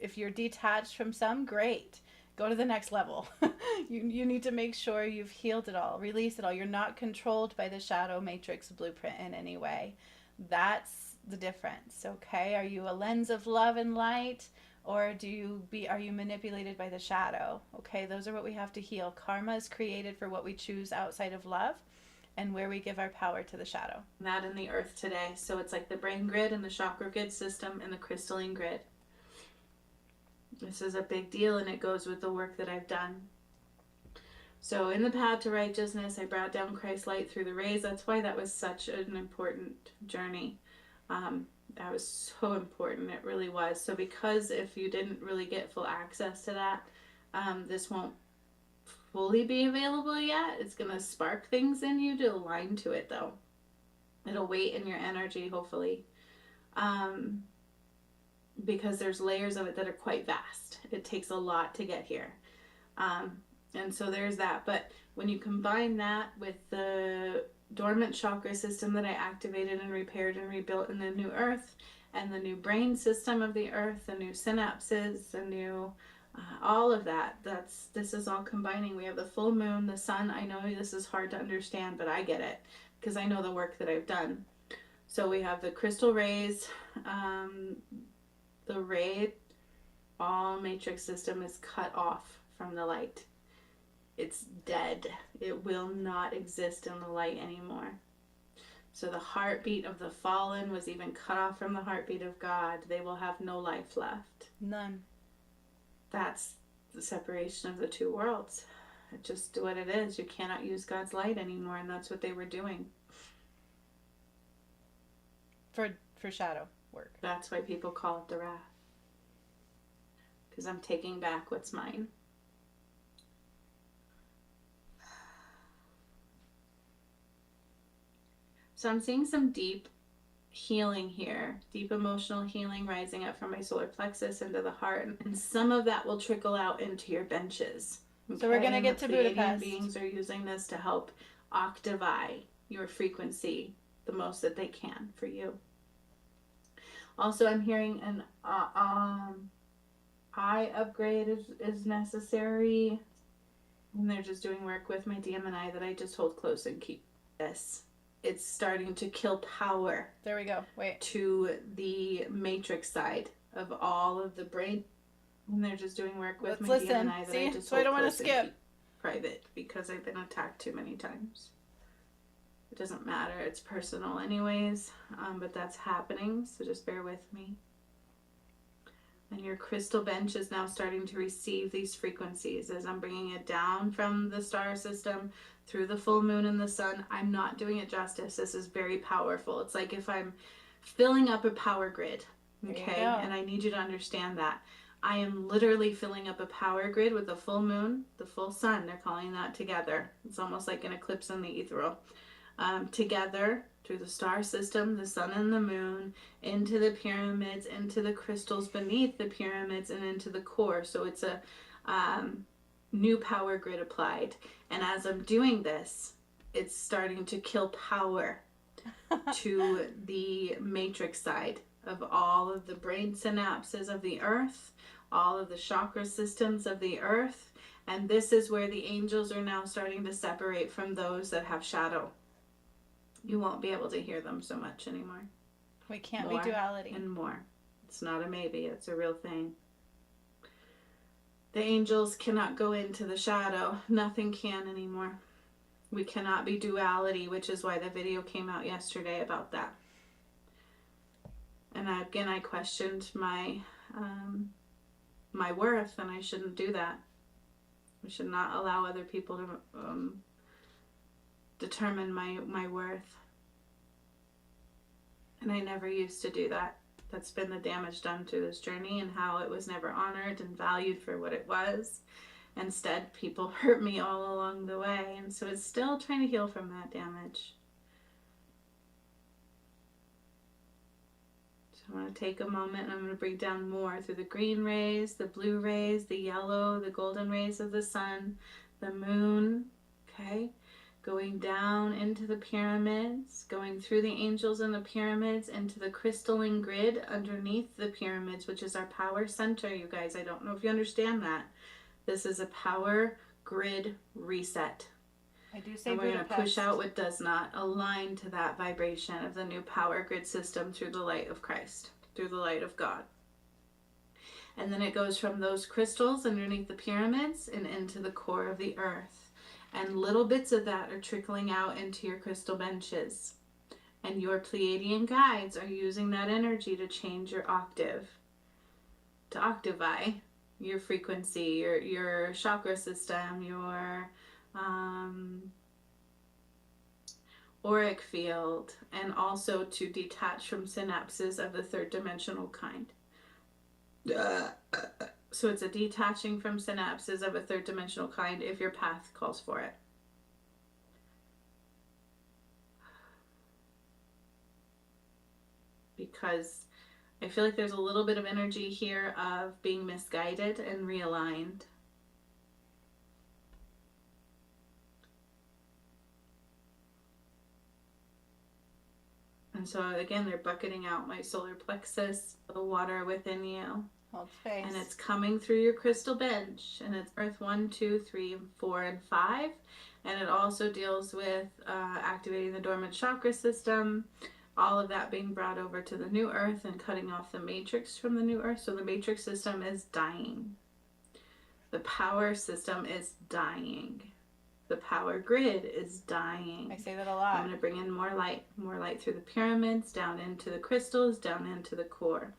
if you're detached from some, great. Go to the next level. You need to make sure you've healed it all, release it all. You're not controlled by the shadow matrix blueprint in any way. That's the difference. Okay, are you a lens of love and light, or are you manipulated by the shadow? Okay, those are what we have to heal. Karma is created for what we choose outside of love, and where we give our power to the shadow. That in the earth today. So it's like the brain grid and the chakra grid system and the crystalline grid. This is a big deal, and it goes with the work that I've done. So in the path to righteousness, I brought down Christ's light through the rays. That's why that was such an important journey. That was so important. It really was. So because if you didn't really get full access to that, this won't fully be available yet. It's going to spark things in you to align to it, though. It'll wait in your energy, hopefully. because there's layers of it that are quite vast. It takes a lot to get here. And so there's that. But when you combine that with the dormant chakra system that I activated and repaired and rebuilt in the new earth, and the new brain system of the earth, the new synapses, the new all of that, this is all combining. We have the full moon, the sun. I know this is hard to understand, but I get it because I know the work that I've done. So we have the crystal rays, the ray, all matrix system is cut off from the light. It's dead. It will not exist in the light anymore. So the heartbeat of the fallen was even cut off from the heartbeat of God. They will have no life left. None. That's the separation of the two worlds. It's just what it is. You cannot use God's light anymore, and that's what they were doing. For shadow work. That's why people call it the wrath. Because I'm taking back what's mine. So I'm seeing some deep healing here, deep emotional healing rising up from my solar plexus into the heart, and some of that will trickle out into your benches. Okay? So we're going to get to Budapest. Beings are using this to help octavify your frequency the most that they can for you. Also, I'm hearing an eye upgrade is necessary, and they're just doing work with my DMNI that I just hold close and keep this. It's starting to kill power. There we go. Wait. To the matrix side of all of the brain. And they're just doing work with my DMNI that I just so I don't want to skip. Private because I've been attacked too many times. It doesn't matter. It's personal anyways. But that's happening. So just bear with me. And your crystal bench is now starting to receive these frequencies as I'm bringing it down from the star system through the full moon and the sun. I'm not doing it justice. This is very powerful. It's like if I'm filling up a power grid, okay? And I need you to understand that. I am literally filling up a power grid with the full moon, the full sun. They're calling that together. It's almost like an eclipse in the ethereal. Together through the star system, the sun and the moon, into the pyramids, into the crystals beneath the pyramids, and into the core. So it's a new power grid applied. And as I'm doing this, it's starting to kill power to the matrix side of all of the brain synapses of the earth, all of the chakra systems of the earth. And this is where the angels are now starting to separate from those that have shadow. You won't be able to hear them so much anymore. We can't be duality. And more. It's not a maybe. It's a real thing. The angels cannot go into the shadow. Nothing can anymore. We cannot be duality, which is why the video came out yesterday about that. And I questioned my my worth, and I shouldn't do that. We should not allow other people to determine my worth. And I never used to do that. That's been the damage done through this journey, and how it was never honored and valued for what it was. Instead, people hurt me all along the way, and so it's still trying to heal from that damage. So I'm going to take a moment, and I'm going to bring down more through the green rays, the blue rays, the yellow, the golden rays of the sun, the moon, okay? Going down into the pyramids, going through the angels in the pyramids, into the crystalline grid underneath the pyramids, which is our power center, you guys. I don't know if you understand that. This is a power grid reset. I do say and we're going to push out what does not align to that vibration of the new power grid system through the light of Christ, through the light of God. And then it goes from those crystals underneath the pyramids and into the core of the earth. And little bits of that are trickling out into your crystal benches. And your Pleiadian guides are using that energy to change your octave. To octavify your frequency, your chakra system, your auric field. And also to detach from synapses of the third dimensional kind. So it's a detaching from synapses of a third dimensional kind if your path calls for it. Because I feel like there's a little bit of energy here of being misguided and realigned. And so again, they're bucketing out my solar plexus, the water within you. Hold space. And it's coming through your crystal bench. And it's Earth 1, 2, 3, 4, and 5. And it also deals with activating the dormant chakra system. All of that being brought over to the new Earth and cutting off the matrix from the new Earth. So the matrix system is dying. The power system is dying. The power grid is dying. I say that a lot. I'm going to bring in more light through the pyramids, down into the crystals, down into the core.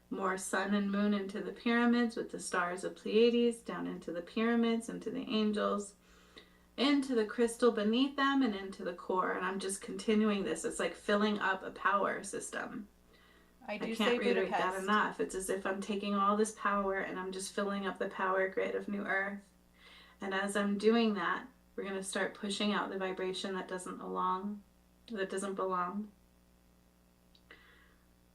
More sun and moon into the pyramids with the stars of Pleiades, down into the pyramids, into the angels, into the crystal beneath them, and into the core. And I'm just continuing this. It's like filling up a power system. I can't reiterate that enough. It's as if I'm taking all this power and I'm just filling up the power grid of New Earth. And as I'm doing that, we're going to start pushing out the vibration that doesn't belong.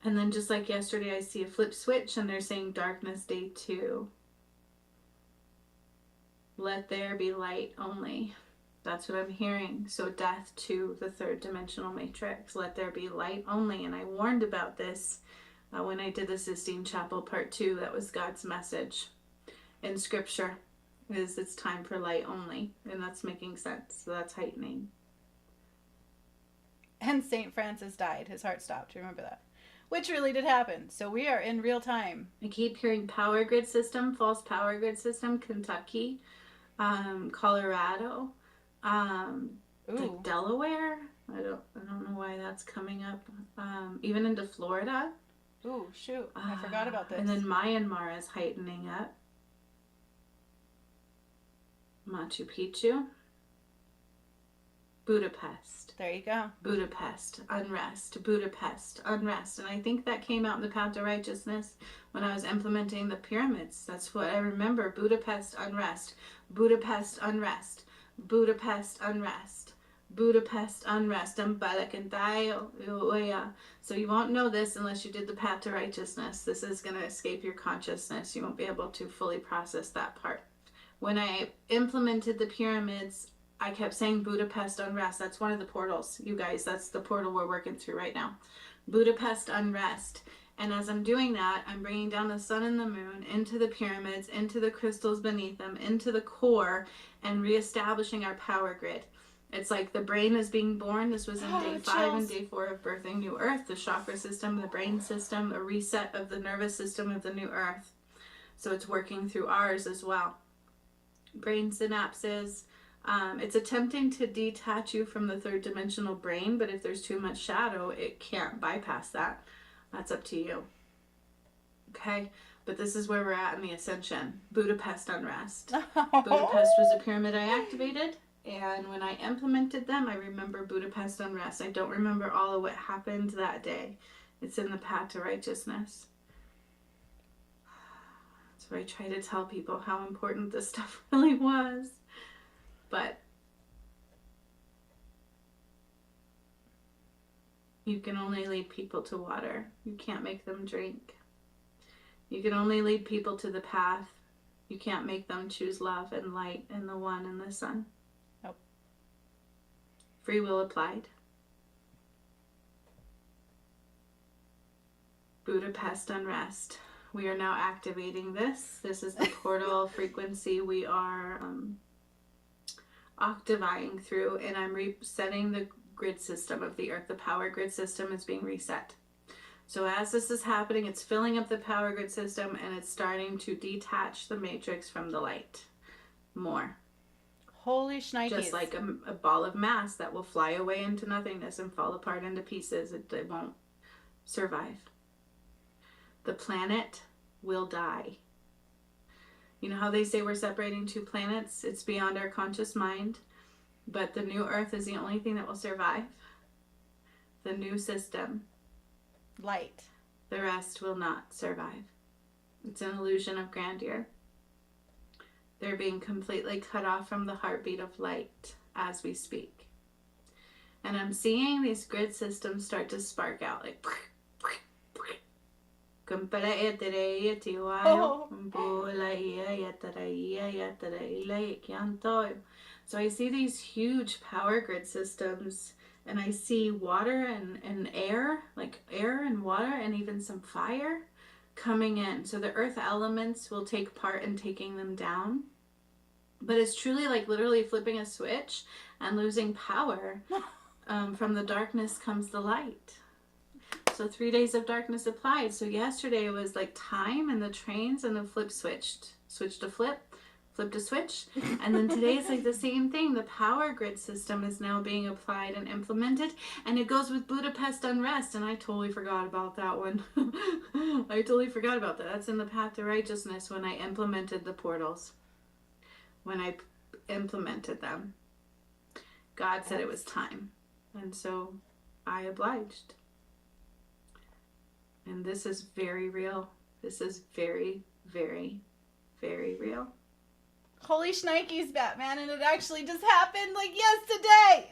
And then just like yesterday, I see a flip switch and they're saying darkness day 2. Let there be light only. That's what I'm hearing. So death to the third dimensional matrix. Let there be light only. And I warned about this when I did the Sistine Chapel part 2. That was God's message in scripture. Is it's time for light only, and that's making sense. So that's heightening. And St. Francis died. His heart stopped. Remember that? Which really did happen. So we are in real time. I keep hearing power grid system, false power grid system, Kentucky, Colorado, like Delaware. I don't know why that's coming up. Even into Florida. Ooh, shoot. I forgot about this. And then Myanmar is heightening up. Machu Picchu, Budapest. There you go. Budapest, unrest, Budapest, unrest. And I think that came out in the path to righteousness when I was implementing the pyramids. That's what I remember. Budapest, unrest, Budapest, unrest, Budapest, unrest, Budapest, unrest. So you won't know this unless you did the path to righteousness. This is going to escape your consciousness. You won't be able to fully process that part. When I implemented the pyramids, I kept saying Budapest unrest. That's one of the portals, you guys. That's the portal we're working through right now. Budapest unrest. And as I'm doing that, I'm bringing down the sun and the moon into the pyramids, into the crystals beneath them, into the core, and reestablishing our power grid. It's like the brain is being born. This was in day 5 and day 4 of birthing New Earth. The chakra system, the brain system, a reset of the nervous system of the New Earth. So it's working through ours as well. Brain synapses. It's attempting to detach you from the third dimensional brain, but if there's too much shadow, it can't bypass that. That's up to you. Okay? But this is where we're at in the ascension. Budapest unrest. Budapest was a pyramid I activated, and when I implemented them, I remember Budapest unrest. I don't remember all of what happened that day. It's in the path to righteousness. So I try to tell people how important this stuff really was. But you can only lead people to water. You can't make them drink. You can only lead people to the path. You can't make them choose love and light and the one and the sun. Nope. Free will applied. Budapest unrest. We are now activating this. This is the portal frequency we are octaving through, and I'm resetting the grid system of the earth. The power grid system is being reset. So as this is happening, it's filling up the power grid system, and it's starting to detach the matrix from the light more. Holy shnikes. Just like a ball of mass that will fly away into nothingness and fall apart into pieces. It won't survive. The planet will die. You know how they say we're separating 2 planets? It's beyond our conscious mind. But the new earth is the only thing that will survive. The new system. Light. The rest will not survive. It's an illusion of grandeur. They're being completely cut off from the heartbeat of light as we speak. And I'm seeing these grid systems start to spark out like Kumpala etere tiwayo. Bola yatara yatara kyantoyo. So I see these huge power grid systems, and I see water and air, like air and water and even some fire coming in. So the earth elements will take part in taking them down. But it's truly like literally flipping a switch and losing power. From the darkness comes the light. So 3 days of darkness applied. So yesterday was like time and the trains, and the flip switched. Switch to flip, flip to switch. And then today is like the same thing. The power grid system is now being applied and implemented. And it goes with Budapest Unrest. And I totally forgot about that one. I totally forgot about that. That's in the path to righteousness when I implemented the portals. When I implemented them. God said it was time. And so I obliged. And this is very real. This is very, very, very real. Holy shnikes, Batman, and it actually just happened like yesterday.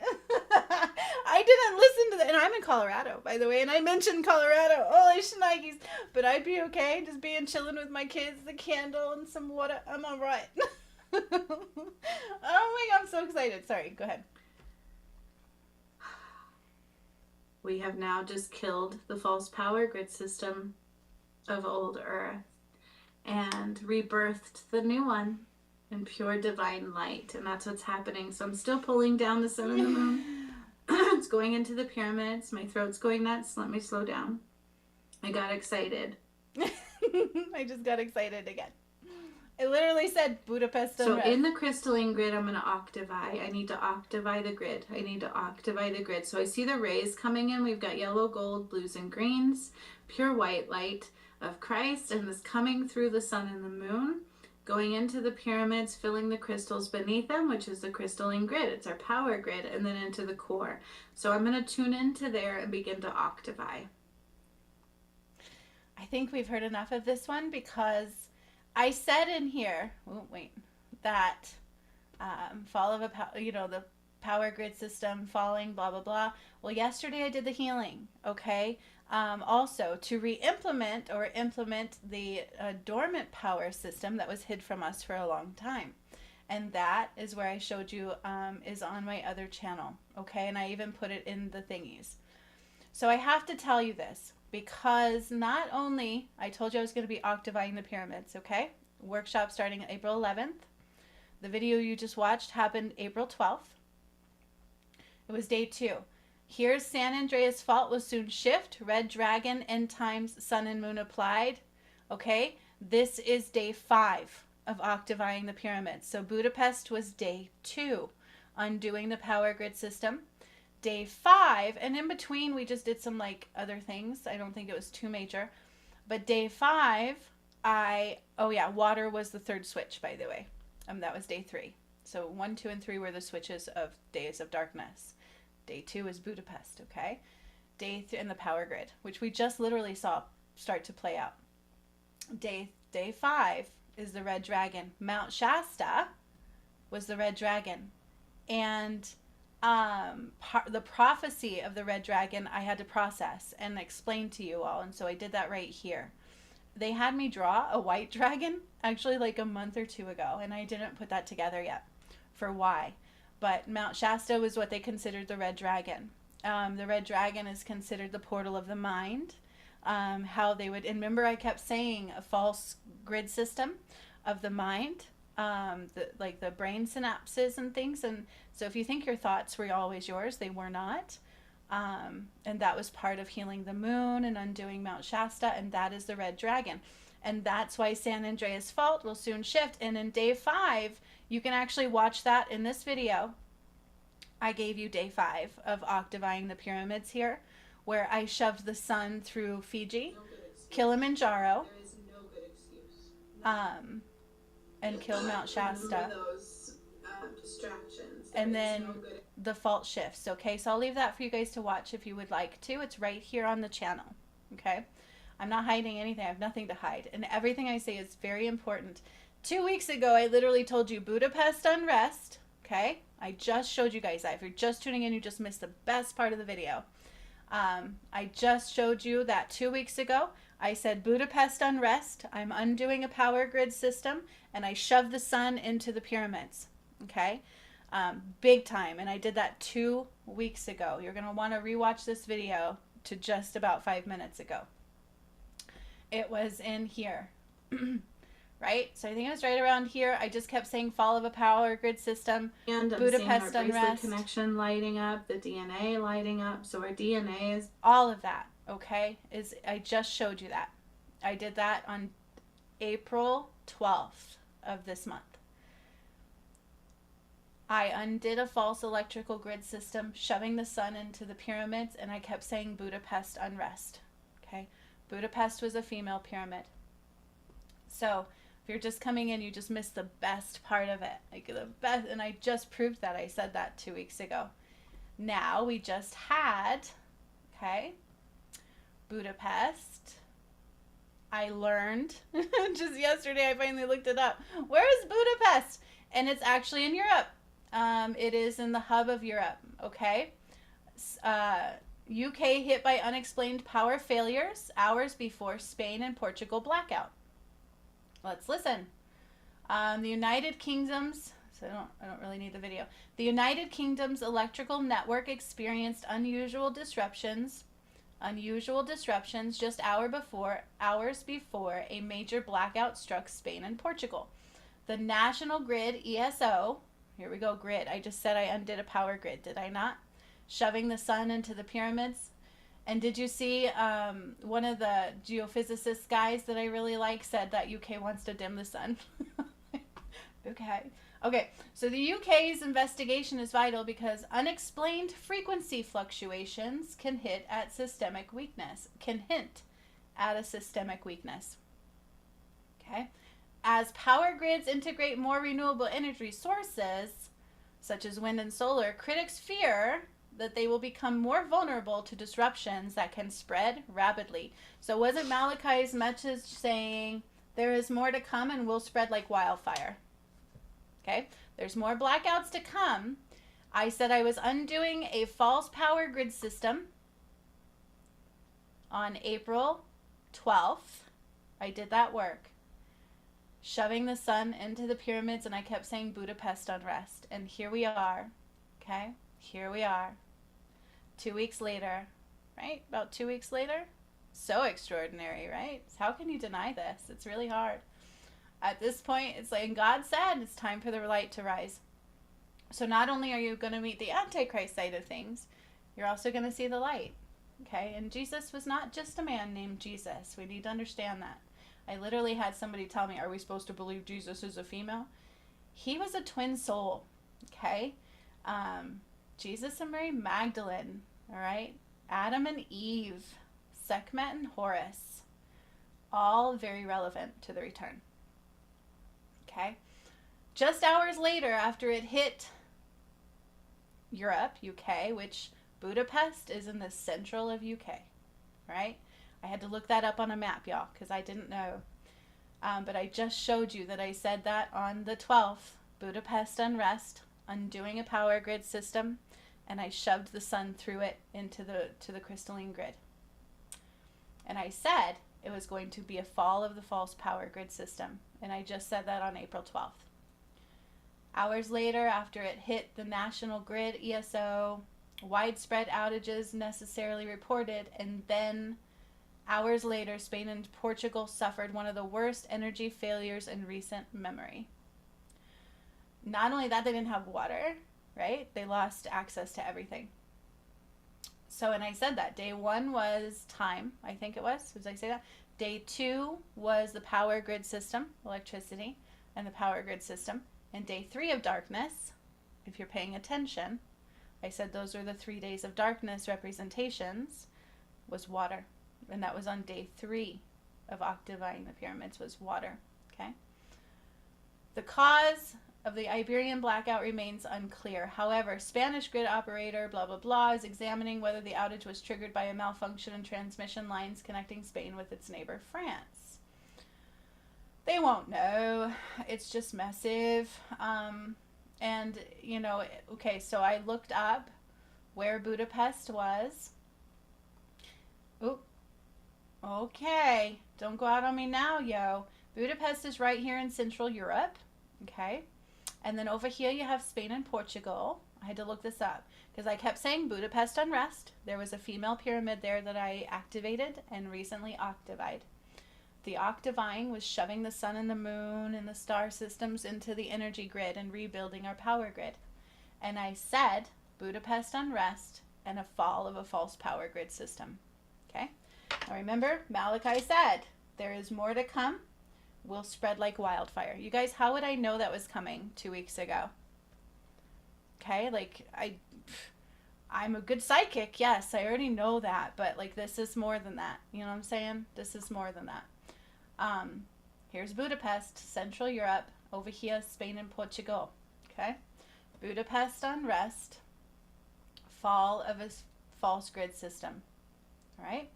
I didn't listen to that, and I'm in Colorado, by the way, and I mentioned Colorado. Holy shnikes. But I'd be okay, just being chilling with my kids, the candle, and some water. I'm all right. Oh my God, I'm so excited. Sorry, go ahead. We have now just killed the false power grid system of old Earth and rebirthed the new one in pure divine light. And that's what's happening. So I'm still pulling down the sun and the moon. It's going into the pyramids. My throat's going nuts. Let me slow down. I got excited. I just got excited again. It literally said Budapest Unrest. So in the crystalline grid, I'm going to octavie. I need to octavie the grid. I need to octavie the grid. So I see the rays coming in. We've got yellow, gold, blues, and greens. Pure white light of Christ. And this coming through the sun and the moon. Going into the pyramids, filling the crystals beneath them, which is the crystalline grid. It's our power grid. And then into the core. So I'm going to tune into there and begin to octavie. I think we've heard enough of this one because I said in here, that fall of the power grid system falling, blah, blah, blah. Well, yesterday I did the healing, okay? Also, to re-implement or implement the dormant power system that was hid from us for a long time. And that is where I showed you is on my other channel, okay? And I even put it in the thingies. So I have to tell you this. Because not only, I told you I was going to be octavieing the pyramids, okay? Workshop starting April 11th. The video you just watched happened April 12th. It was day 2. Here's San Andreas fault will soon shift. Red dragon, end times, sun and moon applied. Okay? This is day 5 of octavieing the pyramids. So Budapest was day 2, undoing the power grid system. Day 5, and in between we just did some like other things. I don't think it was too major. But day 5, water was the third switch, by the way. That was day 3. So 1, 2, and 3 were the switches of days of darkness. Day 2 is Budapest, okay? Day 3 and the power grid, which we just literally saw start to play out. Day 5 is the red dragon. Mount Shasta was the red dragon. And the prophecy of the red dragon I had to process and explain to you all, and so I did that right here. They had me draw a white dragon actually like a month or 2 ago, and I didn't put that together yet for why. But Mount Shasta was what they considered the red dragon. The red dragon is considered the portal of the mind. How they would, and remember I kept saying a false grid system of the mind. The brain synapses and things, and so if you think your thoughts were always yours, they were not, and that was part of healing the moon and undoing Mount Shasta, and that is the red dragon, and that's why San Andreas fault will soon shift. And in day 5, you can actually watch that in this video. I gave you day 5 of octavieing the pyramids here, where I shoved the sun through Fiji, Kilimanjaro, There is no good excuse. And killed Mount Shasta. Those distractions. And then the fault shifts, okay? So I'll leave that for you guys to watch if you would like to. It's right here on the channel, okay? I'm not hiding anything. I have nothing to hide. And everything I say is very important. 2 weeks ago, I literally told you Budapest Unrest, okay? I just showed you guys that. If you're just tuning in, you just missed the best part of the video. I just showed you that 2 weeks ago. I said Budapest Unrest. I'm undoing a power grid system, and I shoved the sun into the pyramids. Okay? Big time. And I did that 2 weeks ago. You're going to want to rewatch this video to just about 5 minutes ago. It was in here. Right? So I think it was right around here. I just kept saying fall of a power grid system. And I'm Budapest seeing our bracelet Unrest. connection lighting up, the DNA lighting up. So our DNA is... All of that, okay? I just showed you that. I did that on April 12th of this month. I undid a false electrical grid system, shoving the sun into the pyramids, and I kept saying Budapest Unrest. Okay? Budapest was a female pyramid. So, if you're just coming in, you just missed the best part of it. Like the best, and I just proved that. I said that 2 weeks ago. Now, we just had, okay, Budapest. I learned, just yesterday I finally looked it up. Where is Budapest? And it's actually in Europe. It is in the hub of Europe, okay? UK hit by unexplained power failures hours before Spain and Portugal blackout. Let's listen. The United Kingdom's, so I don't really need the video. The United Kingdom's electrical network experienced unusual disruptions just hours before a major blackout struck Spain and Portugal. The National Grid, ESO, here we go, grid. I just said I undid a power grid, did I not? Shoving the sun into the pyramids. And did you see one of the geophysicist guys that I really like said that UK wants to dim the sun? Okay, so the UK's investigation is vital because unexplained frequency fluctuations can hint at systemic weakness. Okay? As power grids integrate more renewable energy sources, such as wind and solar, critics fear that they will become more vulnerable to disruptions that can spread rapidly. So wasn't Malachi's message saying, there is more to come and will spread like wildfire? Okay, there's more blackouts to come. I said I was undoing a false power grid system on April 12th. I did that work. Shoving the sun into the pyramids, and I kept saying Budapest Unrest. And here we are, okay? Here we are. 2 weeks later, right? About 2 weeks later. So extraordinary, right? How can you deny this? It's really hard. At this point, it's like God said, it's time for the light to rise. So not only are you going to meet the Antichrist side of things, you're also going to see the light, okay? And Jesus was not just a man named Jesus. We need to understand that. I literally had somebody tell me, are we supposed to believe Jesus is a female? He was a twin soul, okay? Jesus and Mary Magdalene, all right? Adam and Eve, Sekhmet and Horus, all very relevant to the return, okay? Just hours later, after it hit Europe, UK, which Budapest is in the central of UK, right? I had to look that up on a map, y'all, because I didn't know. But I just showed you that I said that on the 12th, Budapest Unrest, undoing a power grid system, and I shoved the sun through it into the crystalline grid. And I said it was going to be a fall of the false power grid system, and I just said that on April 12th. Hours later, after it hit the national grid, ESO, widespread outages necessarily reported, and then hours later, Spain and Portugal suffered one of the worst energy failures in recent memory. Not only that, they didn't have water, right? They lost access to everything. So, and I said that. Day 1 was time, I think it was. Did I say that? Day 2 was the power grid system, electricity, and the power grid system. And day 3 of darkness, if you're paying attention, I said those are the 3 days of darkness representations, was water. And that was on day 3 of octaving the pyramids, was water, okay? The cause of the Iberian blackout remains unclear. However, Spanish grid operator, blah, blah, blah, is examining whether the outage was triggered by a malfunction in transmission lines connecting Spain with its neighbor, France. They won't know. It's just massive. And, you know, okay, so I looked up where Budapest was. Oop. Okay, don't go out on me now, yo. Budapest is right here in Central Europe. Okay. And then over here you have Spain and Portugal. I had to look this up because I kept saying Budapest Unrest. There was a female pyramid there that I activated and recently octavied. The octaving was shoving the sun and the moon and the star systems into the energy grid and rebuilding our power grid. And I said Budapest Unrest and a fall of a false power grid system. Okay? Now remember, Malachi said there is more to come. Will spread like wildfire. You guys, how would I know that was coming 2 weeks ago? Okay, like I'm a good psychic. Yes, I already know that, but like this is more than that. You know what I'm saying? This is more than that. Here's Budapest, Central Europe. Over here, Spain and Portugal. Okay, Budapest Unrest, fall of a false grid system. All right.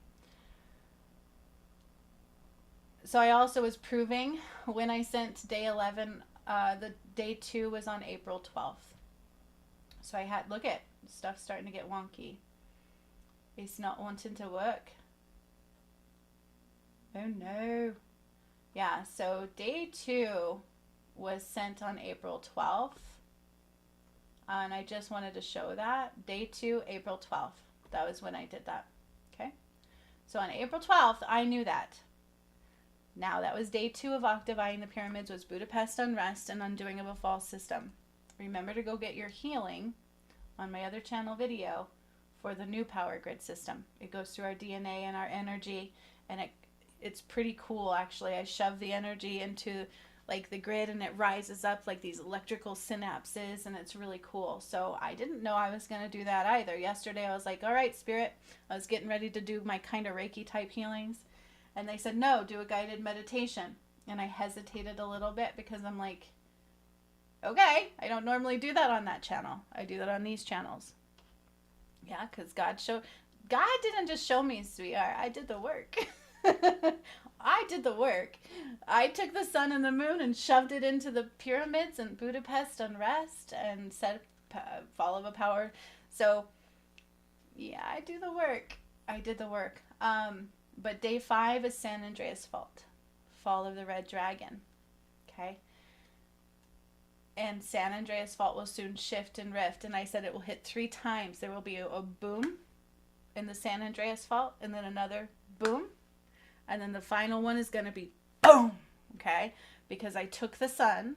So I also was proving when I sent day 11, the day 2 was on April 12th. So I had, look at, stuff's starting to get wonky. It's not wanting to work. Oh no. Yeah, so day 2 was sent on April 12th. And I just wanted to show that. Day 2, April 12th. That was when I did that. Okay. So on April 12th, I knew that. Now, that was day 2 of octaving the pyramids, was Budapest Unrest and undoing of a false system. Remember to go get your healing on my other channel video for the new power grid system. It goes through our DNA and our energy, and it's pretty cool, actually. I shove the energy into like the grid, and it rises up like these electrical synapses, and it's really cool. So I didn't know I was going to do that either. Yesterday, I was like, all right, Spirit. I was getting ready to do my kind of Reiki type healings. And they said, no, do a guided meditation. And I hesitated a little bit because I'm like, okay, I don't normally do that on that channel. I do that on these channels. Yeah, because God didn't just show me, sweetheart. I did the work. I did the work. I took the sun and the moon and shoved it into the pyramids and Budapest Unrest and said fall of a power. So, yeah, I do the work. I did the work. But day 5 is San Andreas fault. Fall of the Red Dragon. Okay? And San Andreas fault will soon shift and rift. And I said it will hit 3 times. There will be a boom in the San Andreas fault. And then another boom. And then the final one is going to be boom. Okay? Because I took the sun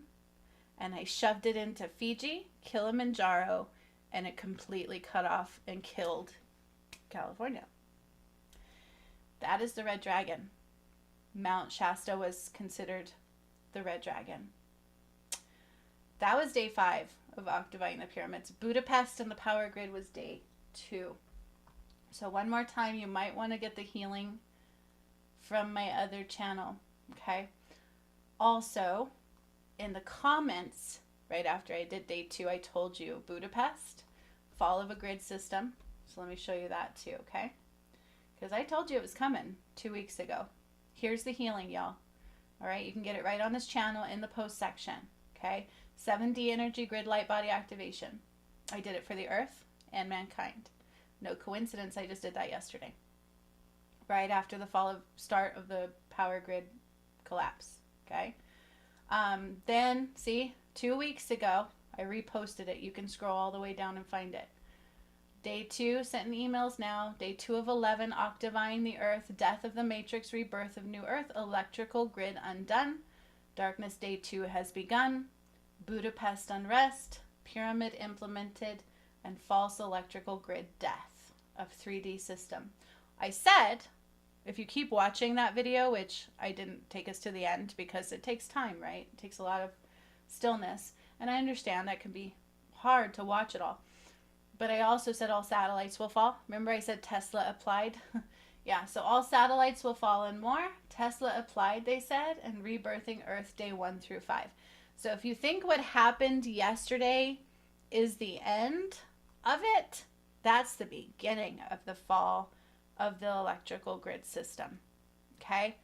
and I shoved it into Fiji, Kilimanjaro, and it completely cut off and killed California. That is the Red Dragon. Mount Shasta was considered the Red Dragon. That was day 5 of octaving the pyramids. Budapest and the power grid was day 2. So one more time, you might want to get the healing from my other channel. Okay? Also, in the comments, right after I did day 2, I told you Budapest, fall of a grid system. So let me show you that too, okay? Because I told you it was coming 2 weeks ago. Here's the healing, y'all. All right, you can get it right on this channel in the post section. Okay, 7D energy grid light body activation. I did it for the earth and mankind. No coincidence, I just did that yesterday. Right after the start of the power grid collapse. Okay. Then, see, 2 weeks ago, I reposted it. You can scroll all the way down and find it. Day 2, sent in emails now. Day 2 of 11, octaving the earth, death of the matrix, rebirth of new earth, electrical grid undone. Darkness day 2 has begun. Budapest unrest, pyramid implemented, and false electrical grid death of 3D system. I said, if you keep watching that video, which I didn't take us to the end because it takes time, right? It takes a lot of stillness. And I understand that can be hard to watch it all. But I also said all satellites will fall. Remember I said Tesla applied? Yeah, so all satellites will fall and more. Tesla applied, they said, and rebirthing Earth day 1 through 5. So if you think what happened yesterday is the end of it, that's the beginning of the fall of the electrical grid system. Okay?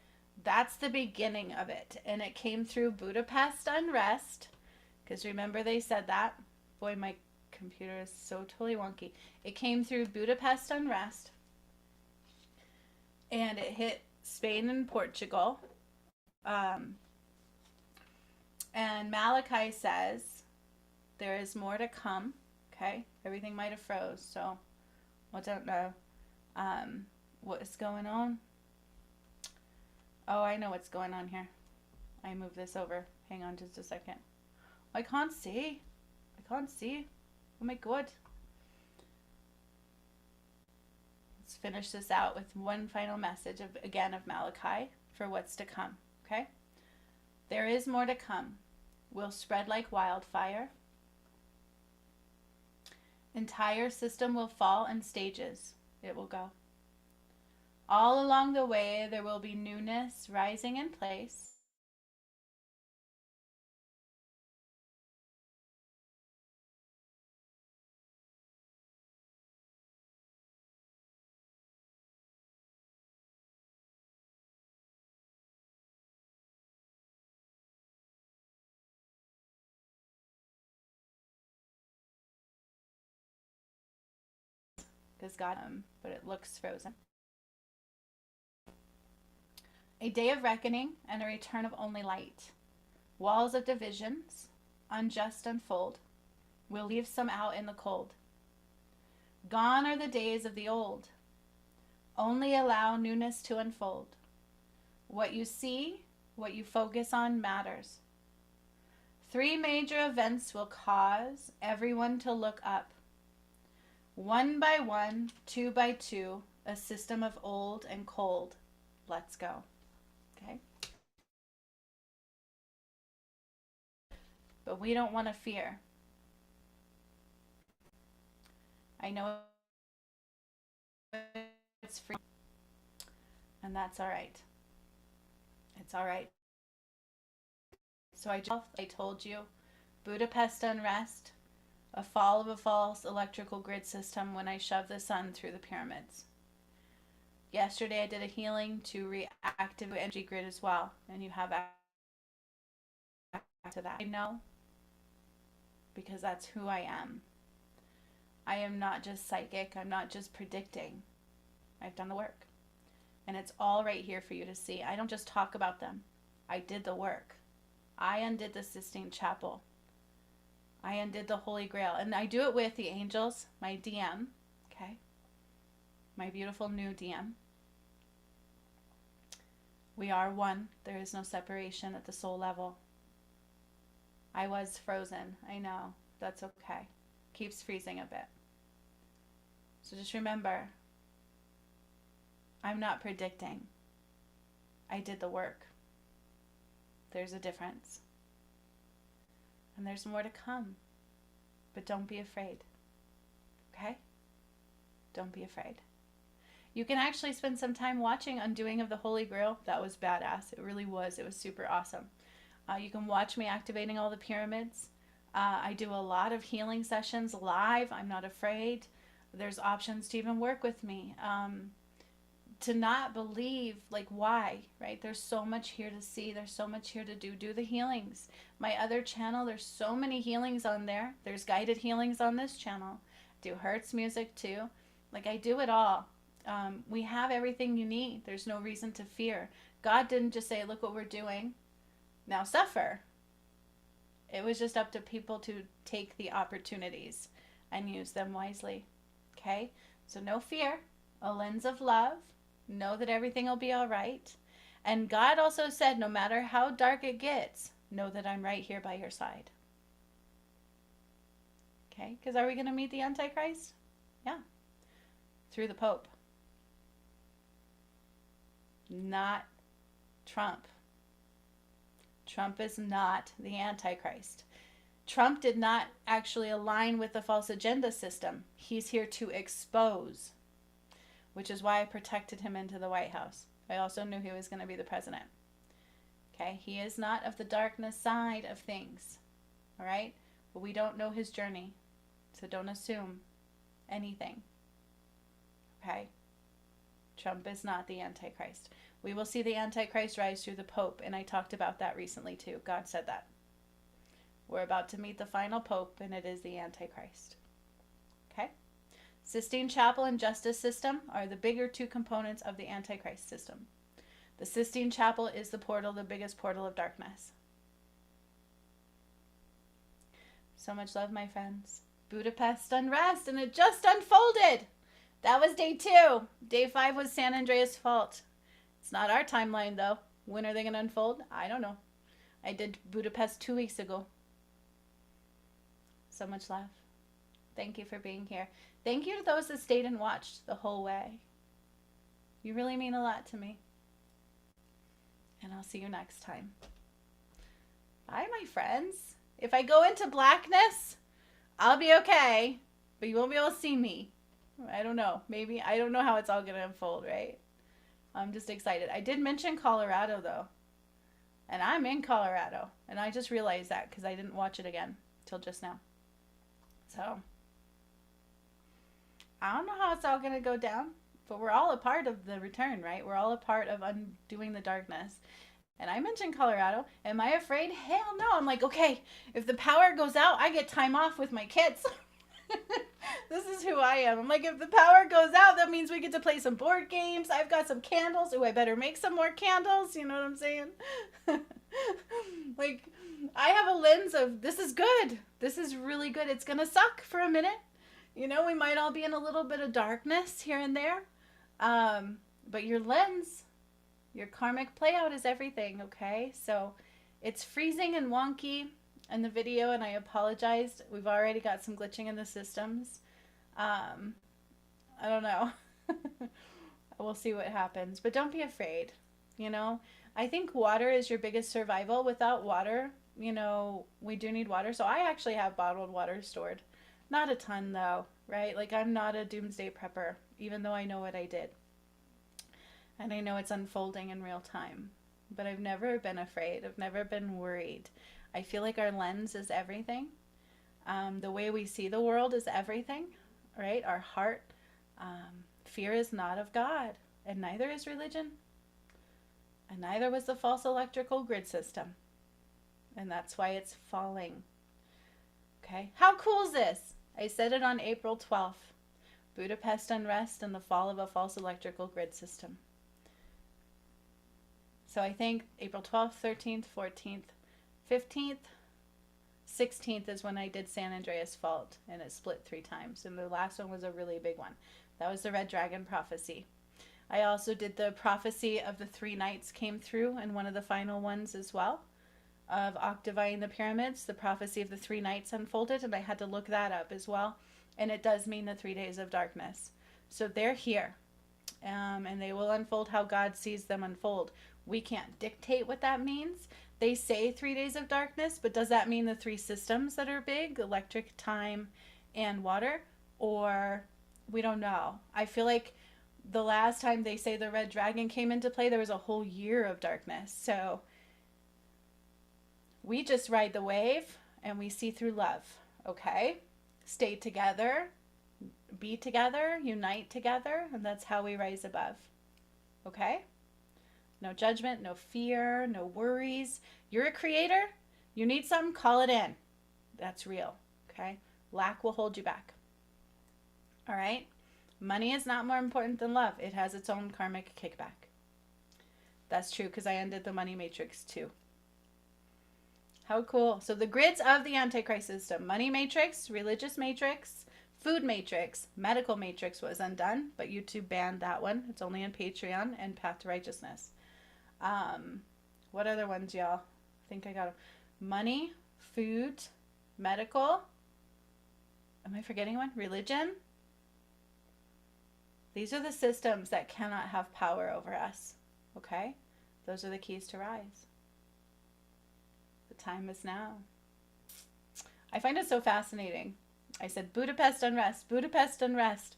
That's the beginning of it. And it came through Budapest Unrest. Because remember they said that. Boy, my computer is so totally wonky. It came through Budapest Unrest, and it hit Spain and Portugal. Um, and Malachi says there is more to come. Okay, everything might have froze, so I don't know what is going on. Oh, I know what's going on here. I move this over. Hang on just a second. I can't see. I can't see. Oh my god. Let's finish this out with one final message of Malachi for what's to come. Okay? There is more to come. Will spread like wildfire. Entire system will fall in stages. It will go. All along the way, there will be newness rising in place. Because God, but it looks frozen. A day of reckoning and a return of only light. Walls of divisions, unjust unfold, will leave some out in the cold. Gone are the days of the old. Only allow newness to unfold. What you see, what you focus on matters. 3 major events will cause everyone to look up. 1 by 1, 2 by 2, a system of old and cold. Let's go. Okay? But we don't want to fear. I know it's free, and that's all right. It's all right. So I told you, Budapest Unrest, a fall of a false electrical grid system when I shoved the sun through the pyramids. Yesterday I did a healing to reactivate the energy grid as well, and you have access to that. I know, because that's who I am. I am not just psychic. I'm not just predicting. I've done the work. And it's all right here for you to see. I don't just talk about them. I did the work. I undid the Sistine Chapel. I undid the Holy Grail. And I do it with the angels, my DM, okay? My beautiful new DM. We are one. There is no separation at the soul level. I was frozen. I know. That's okay. Keeps freezing a bit. So just remember, I'm not predicting. I did the work. There's a difference. And there's more to come. But don't be afraid. Okay? Don't be afraid. You can actually spend some time watching Undoing of the Holy Grail. That was badass. It really was. It was super awesome. You can watch me activating all the pyramids. I do a lot of healing sessions live. I'm not afraid. There's options to even work with me. To not believe, like, why, right? There's so much here to see. There's so much here to do. Do the healings. My other channel, there's so many healings on there. There's guided healings on this channel. Do Hertz music too. Like, I do it all. We have everything you need. There's no reason to fear. God didn't just say, look what we're doing. Now suffer. It was just up to people to take the opportunities and use them wisely. Okay? So no fear. A lens of love. Know that everything will be all right. And God also said, no matter how dark it gets, know that I'm right here by your side. Okay? Because are we going to meet the Antichrist? Yeah. Through the Pope. Not Trump. Trump is not the Antichrist. Trump did not actually align with the false agenda system. He's here to expose, which is why I protected him into the White House. I also knew he was going to be the president. Okay? He is not of the darkness side of things. All right? But we don't know his journey. So don't assume anything. Okay? Trump is not the Antichrist. We will see the Antichrist rise through the Pope, and I talked about that recently too. God said that. We're about to meet the final Pope, and it is the Antichrist. Okay? Sistine Chapel and justice system are the bigger 2 components of the Antichrist system. The Sistine Chapel is the portal, the biggest portal of darkness. So much love, my friends. Budapest Unrest, and it just unfolded. That was day 2. Day 5 was San Andreas Fault. It's not our timeline, though. When are they going to unfold? I don't know. I did Budapest 2 weeks ago. So much love. Thank you for being here. Thank you to those that stayed and watched the whole way. You really mean a lot to me. And I'll see you next time. Bye, my friends. If I go into blackness, I'll be okay, but you won't be able to see me. I don't know. Maybe. I don't know how it's all going to unfold, right? I'm just excited. I did mention Colorado, though. And I'm in Colorado. And I just realized that because I didn't watch it again till just now. So, I don't know how it's all going to go down. But we're all a part of the return, right? We're all a part of undoing the darkness. And I mentioned Colorado. Am I afraid? Hell no. I'm like, okay, if the power goes out, I get time off with my kids. This is who I am. I'm like, if the power goes out, that means we get to play some board games. I've got some candles. Ooh, I better make some more candles. You know what I'm saying? Like, I have a lens of, this is good. This is really good. It's going to suck for a minute. You know, we might all be in a little bit of darkness here and there. But your lens, your karmic playout is everything, okay? So it's freezing and wonky in the video, and I apologized. We've already got some glitching in the systems. I don't know. We'll see what happens. But don't be afraid, you know? I think water is your biggest survival. Without water, you know, we do need water. So I actually have bottled water stored. Not a ton, though, right? Like, I'm not a doomsday prepper, even though I know what I did. And I know it's unfolding in real time. But I've never been afraid. I've never been worried. I feel like our lens is everything. The way we see the world is everything, right? Our heart. Fear is not of God. And neither is religion. And neither was the false electrical grid system. And that's why it's falling. Okay? How cool is this? I said it on April 12th. Budapest Unrest and the fall of a false electrical grid system. So I think April 12th, 13th, 14th, 15th, 16th is when I did San Andreas Fault, and it split 3 times. And the last one was a really big one. That was the Red Dragon prophecy. I also did the prophecy of the 3 nights came through in one of the final ones as well, of octaving the pyramids. The prophecy of the 3 nights unfolded, and I had to look that up as well. And it does mean the 3 days of darkness. So they're here, and they will unfold how God sees them unfold. We can't dictate what that means. They say 3 days of darkness, but does that mean the 3 systems that are big, electric, time, and water? Or we don't know. I feel like the last time they say the Red Dragon came into play, there was a whole year of darkness. So we just ride the wave and we see through love, okay? Stay together, be together, unite together, and that's how we rise above, okay? No judgment, no fear, no worries. You're a creator. You need something, call it in. That's real, okay? Lack will hold you back. All right? Money is not more important than love. It has its own karmic kickback. That's true because I undid the money matrix too. How cool. So the grids of the Antichrist system: money matrix, religious matrix, food matrix, medical matrix was undone, but YouTube banned that one. It's only on Patreon, and Path to Righteousness. What other ones, y'all? I think I got them. Money, food, medical. Am I forgetting one? Religion. These are the systems that cannot have power over us. Okay? Those are the keys to rise. The time is now. I find it so fascinating. I said Budapest Unrest, Budapest Unrest,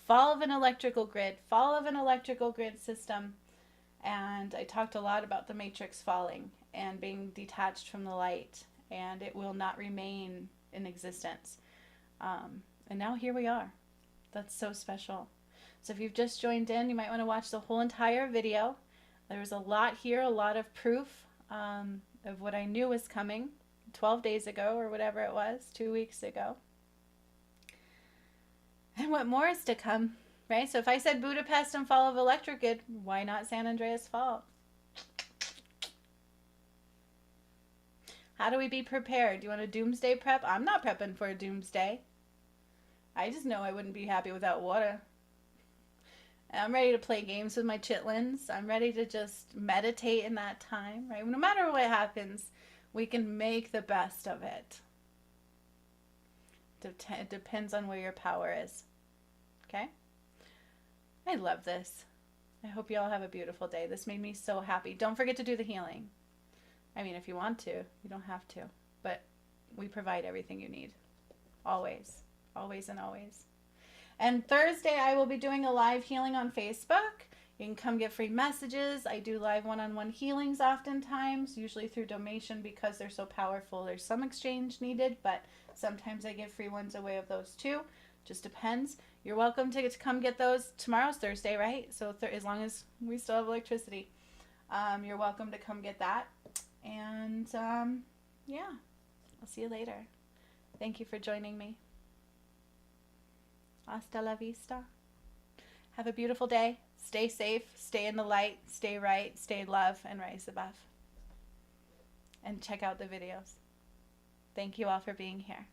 fall of an electrical grid, fall of an electrical grid system. And I talked a lot about the matrix falling and being detached from the light, and it will not remain in existence. And now here we are. That's so special. So if you've just joined in, you might want to watch the whole entire video. There's a lot here, a lot of proof of what I knew was coming 12 days ago or whatever it was, 2 weeks ago. And what more is to come, right? So if I said Budapest and fall of electric grid, why not San Andreas Fault? How do we be prepared? Do you want a doomsday prep? I'm not prepping for a doomsday. I just know I wouldn't be happy without water. And I'm ready to play games with my chitlins. I'm ready to just meditate in that time, right? No matter what happens, we can make the best of it. It depends on where your power is. Okay? I love this. I hope you all have a beautiful day. This made me so happy. Don't forget to do the healing. I mean, if you want to, you don't have to. But we provide everything you need. Always. Always and always. And Thursday, I will be doing a live healing on Facebook. You can come get free messages. I do live one-on-one healings oftentimes, usually through donation because they're so powerful. There's some exchange needed, but sometimes I give free ones away of those too. Just depends. You're welcome to come get those. Tomorrow's Thursday, right? So as long as we still have electricity, you're welcome to come get that. And yeah, I'll see you later. Thank you for joining me. Hasta la vista. Have a beautiful day. Stay safe, stay in the light, stay right, stay in love, and rise above. And check out the videos. Thank you all for being here.